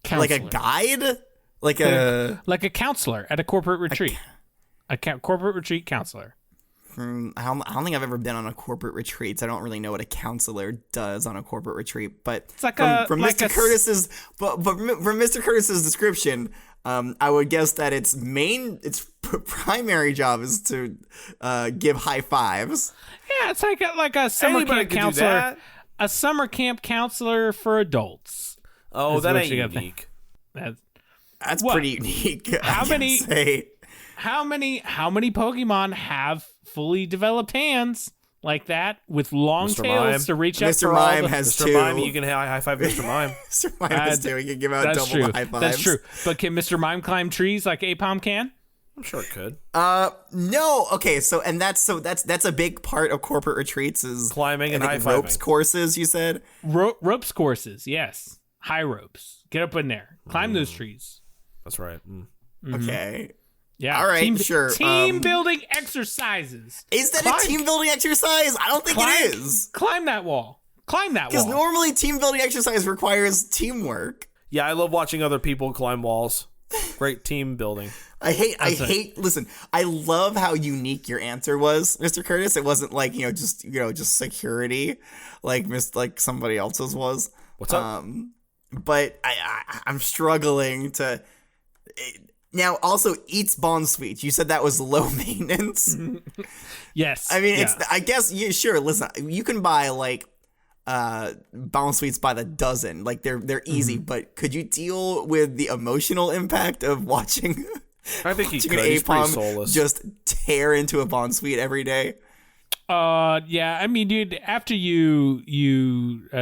Counselor. Like a guide? Like a counselor at a corporate retreat. A corporate retreat counselor. I don't think I've ever been on a corporate retreat, so I don't really know what a counselor does on a corporate retreat. But it's like from Mr. Curtis's description, I would guess that its primary job is to give high fives. Yeah, it's like a summer camp counselor. A summer camp counselor for adults. Oh, that ain't unique. That's pretty unique. How many Pokemon have fully developed hands like that with long Mr. tails Mime. to reach Mr. up for Mime all has Mr. two. Mime, you can high five Mr. Mime. Mr. Mime has two. He can give out double the high fives. That's true. But can Mr. Mime climb trees like Aipom can? I'm sure it could. No. Okay. So that's a big part of corporate retreats is climbing and high fiving. Ropes courses. You said ropes courses. Yes. High ropes. Get up in there. Climb those trees. That's right. Okay. Yeah. All right, sure. Team building exercises. Is that a team building exercise? I don't think it is. Climb that wall. Because normally team building exercise requires teamwork. Yeah, I love watching other people climb walls. Great team building. Listen, I love how unique your answer was, Mr. Curtis. It wasn't like, just security like somebody else's was. What's up? But I'm struggling to now also eats Bond Sweets. You said that was low maintenance. Yes. I mean, I guess, sure. Listen, you can buy like Bond Sweets by the dozen. Like they're easy, but could you deal with the emotional impact of watching I think he could. An He's pretty Aipom soulless. just tear into a Bond Sweet every day? Yeah, I mean, dude, after you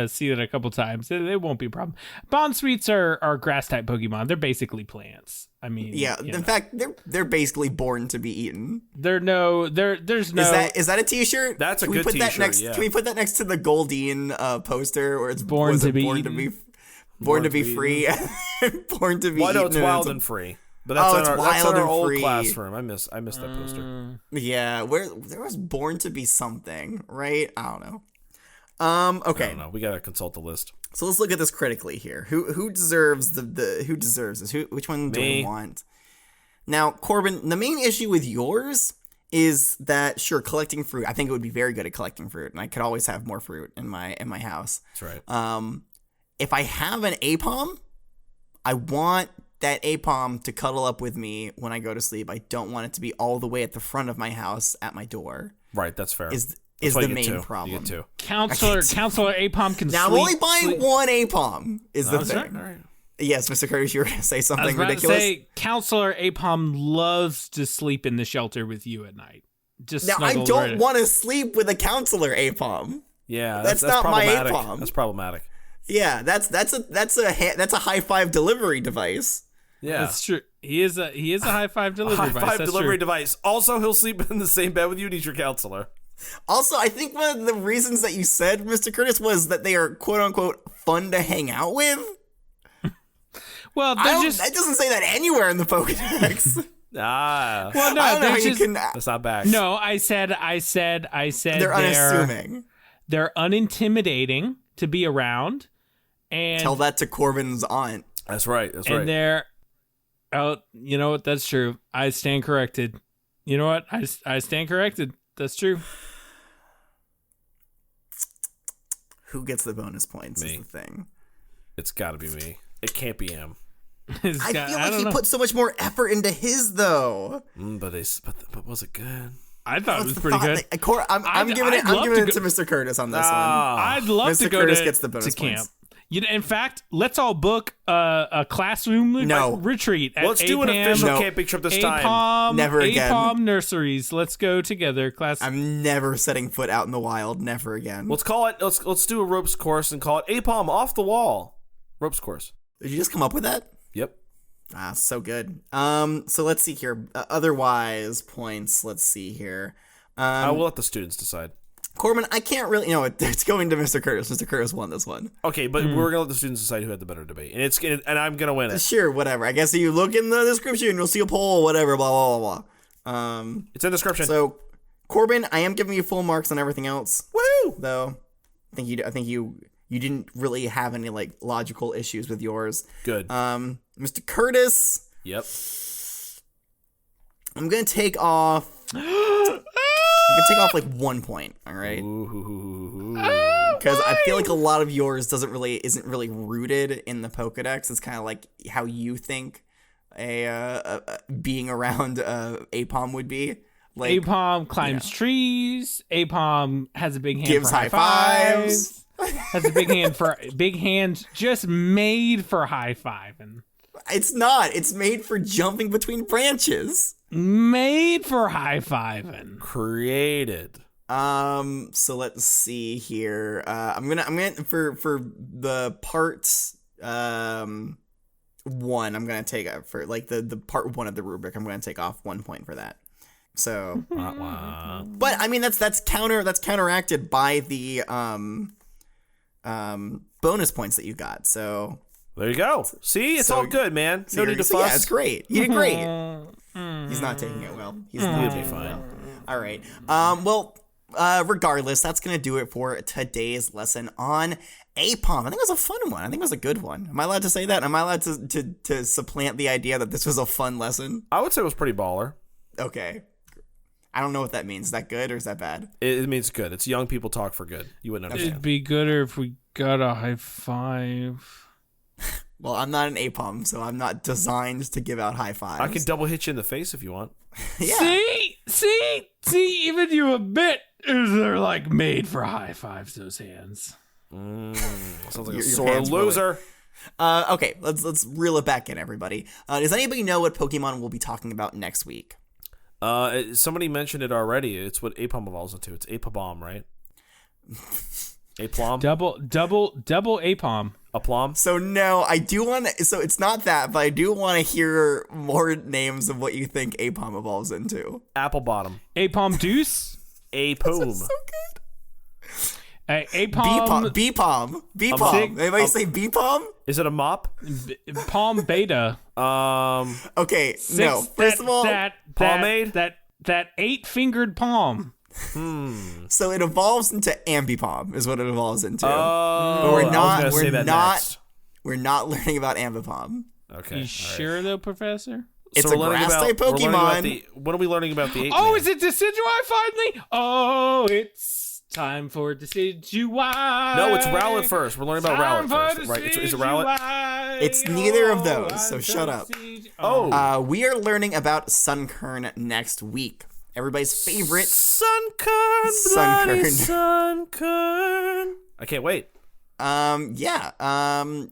see it a couple times, it won't be a problem. Bond Sweets are grass type Pokemon. They're basically plants. I mean, yeah. In fact, they're basically born to be eaten. There's no. Is that a T-shirt? That's a Can we good put that T-shirt, next? yeah. Can we put that next to the Goldeen poster where it's Born to be free, born to be Why no? eaten? It's and wild and free. But that's it's on wild our and old free. classroom. I miss that poster. Yeah, where there was born to be something, right? I don't know. Okay. I don't know. We gotta consult the list. So let's look at this critically here. Who deserves who deserves this? Which one do we want? Now, Corbin, the main issue with yours is that collecting fruit. I think it would be very good at collecting fruit, and I could always have more fruit in my house. That's right. If I have an Aipom, I want that Aipom to cuddle up with me when I go to sleep. I don't want it to be all the way at the front of my house at my door. Right, that's fair. Is the main problem. You get two. Counselor Aipom can now, sleep. I'm only buying one Aipom is the thing. Right. All right. Yes, Mr. Curtis, you were going to say something I was about ridiculous? to say, Counselor Aipom loves to sleep in the shelter with you at night. Just now, I snuggle don't right- want to sleep with a Counselor Aipom. Yeah, That's that's not my problematic. Aipom. That's problematic. Yeah, that's a high five delivery device. Yeah, That's true. He is a high five delivery high device. five That's delivery true. device. Also, he'll sleep in the same bed with you and he's your counselor. Also, I think one of the reasons that you said, Mr. Curtis, was that they are quote unquote fun to hang out with. Well, That doesn't say that anywhere in the Pokédex. Well, no, I don't know how they're you just, can. That's not back. No, I said They're unassuming. They're unintimidating to be around, and Tell that to Corbin's aunt. That's right. That's and right. they're you know what? That's true. I stand corrected. You know what? I stand corrected. That's true. Who gets the bonus points Me. is the thing. It's got to be me. It can't be him. I feel like he put so much more effort into his, though. But was it good? I thought it was The pretty thought good. that- I'm giving it to Mr. Curtis on this one. I'd love to Mr. go Curtis to, gets the bonus to camp. points. In fact, let's all book a classroom retreat at Let's do an Aipom- official No. camping trip this time. Aipom, Never again. Aipom nurseries. Let's go together. I'm never setting foot out in the wild. Never again. Let's call it. Let's do a ropes course and call it Aipom off the wall ropes course. Did you just come up with that? Yep. So good. So let's see here. Otherwise points. Let's see here. I will let the students decide. Corbin, I can't really. It's going to Mr. Curtis. Mr. Curtis won this one. Okay, but we're gonna let the students decide who had the better debate, and I'm gonna win it. Sure, whatever. I guess if you look in the description, you'll see a poll. Whatever. Blah blah blah blah. It's in the description. So, Corbin, I am giving you full marks on everything else. Woo! Though, I think you didn't really have any like logical issues with yours. Good. Mr. Curtis, Yep. I'm gonna take off. Like 1 point. All right. Because I feel like a lot of yours isn't really rooted in the Pokedex. It's kind of like how you think a being around Aipom would be. Like Aipom climbs trees. Aipom has a big hand gives for high fives. Has a big hand just made for high fiving. It's not. It's made for jumping between branches. Made for high fiving. Created. So let's see here. I'm gonna for the parts 1, I'm gonna take for like the part 1 of the rubric, I'm gonna take off 1 point for that. So but I mean that's counteracted by the bonus points that you got. So There you go. See, it's all good, man. No need to fuss. Yeah, it's great. You did great. He's not taking it well. He's not taking it well. All right. Regardless, that's going to do it for today's lesson on Aipom. I think it was a fun one. I think it was a good one. Am I allowed to say that? Am I allowed to supplant the idea that this was a fun lesson? I would say it was pretty baller. Okay. I don't know what that means. Is that good or is that bad? It means good. It's young people talk for good. You wouldn't understand. It'd be gooder if we got a high five. Well, I'm not an Aipom, so I'm not designed to give out high fives. I can double hit you in the face if you want. Yeah. See, even you admit they're like made for high fives, those hands. Sounds like a sore loser. Okay, let's reel it back in, everybody. Does anybody know what Pokemon we'll be talking about next week? Somebody mentioned it already. It's what Aipom evolves into. It's Aipom, right? Aplom? Double Aipom. Aplom? So no, I do want to. So it's not that, but I do want to hear more names of what you think Aipom evolves into. Apple bottom. Aipom Deuce. Aipom. So good. Aipom. Bpom. Anybody say Bpom? Is it a mop? Palm Beta. Okay, no. First of all, pomade. That 8-fingered palm. So it evolves into Ambipom, is what it evolves into. Oh, but we're not learning about Ambipom. Okay. You sure though, Professor? It's a grass-type Pokemon. What are we learning about the 8? Oh, is it Decidueye finally? Oh, it's time for Decidueye. No, it's Rowlet first. We're learning about Rowlet first. Right? Is it Rowlet? It's neither of those, so shut up. We are learning about Sunkern next week. Everybody's favorite Sunkern. I can't wait.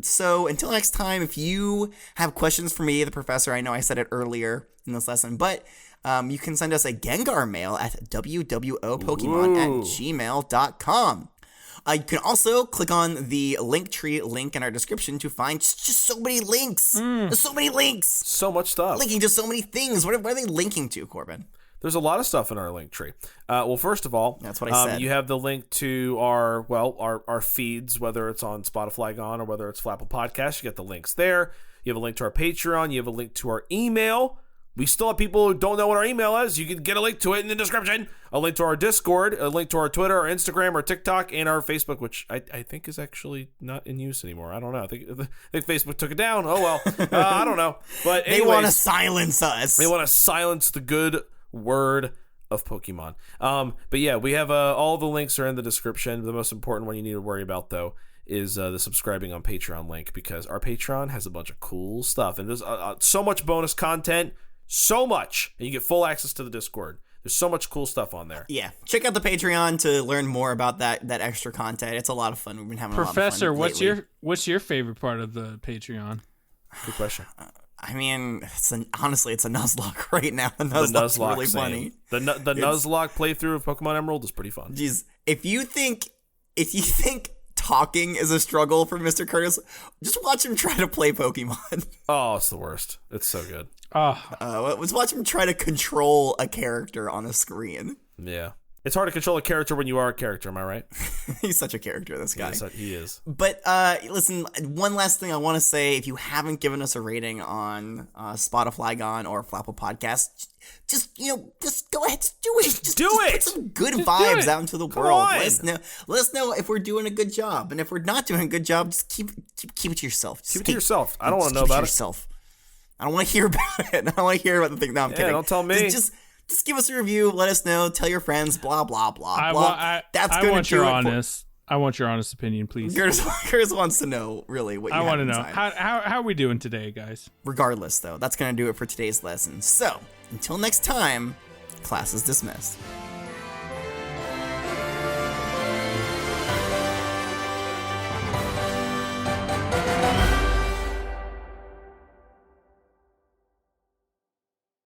So until next time, if you have questions for me, the professor, I know I said it earlier in this lesson, but you can send us a Gengar mail at wwopokemon@gmail.com. You can also click on the Linktree link in our description to find just so many links. There's so many links. So much stuff. Linking to so many things. What are they linking to, Corbin? There's a lot of stuff in our link tree. Well, first of all, that's what I said. You have the link to our feeds, whether it's on Spotify or whether it's Flapple Podcast. You get the links there. You have a link to our Patreon. You have a link to our email. We still have people who don't know what our email is. You can get a link to it in the description. A link to our Discord, a link to our Twitter, our Instagram, our TikTok, and our Facebook, which I think is actually not in use anymore. I don't know. I think Facebook took it down. Oh, well. I don't know. But anyways, they want to silence us. They want to silence the good word of Pokemon. But yeah, we have all the links are in the description. The most important one you need to worry about, though, is the subscribing on Patreon link, because our Patreon has a bunch of cool stuff. And there's so much bonus content. So much. And you get full access to the Discord. There's so much cool stuff on there. Yeah. Check out the Patreon to learn more about that extra content. It's a lot of fun. We've been having Professor, a lot of fun lately. what's your favorite part of the Patreon? Good question. I mean, honestly, it's a Nuzlocke right now. The Nuzlocke's really funny. The Nuzlocke playthrough of Pokemon Emerald is pretty fun. Jeez, if you think talking is a struggle for Mr. Curtis, just watch him try to play Pokemon. Oh, it's the worst. It's so good. Let's watch him try to control a character on a screen. Yeah. It's hard to control a character when you are a character, am I right? He's such a character, this guy. He is. But listen, one last thing I want to say. If you haven't given us a rating on Spotify or Flapple Podcast, just go ahead, just do it. Just do it. Put some good vibes out into the world. Let us know if we're doing a good job, and if we're not doing a good job, just keep it to yourself. Keep it to yourself. I don't want to know about it. I don't want to hear about it. I don't want to hear about the thing. No, I'm kidding. Don't tell me. Just give us a review. Let us know. Tell your friends. Blah blah blah blah. I want your honest opinion, please. Curtis wants to know really what you I want to know. Inside. How are we doing today, guys? Regardless, though, that's gonna do it for today's lesson. So until next time, class is dismissed.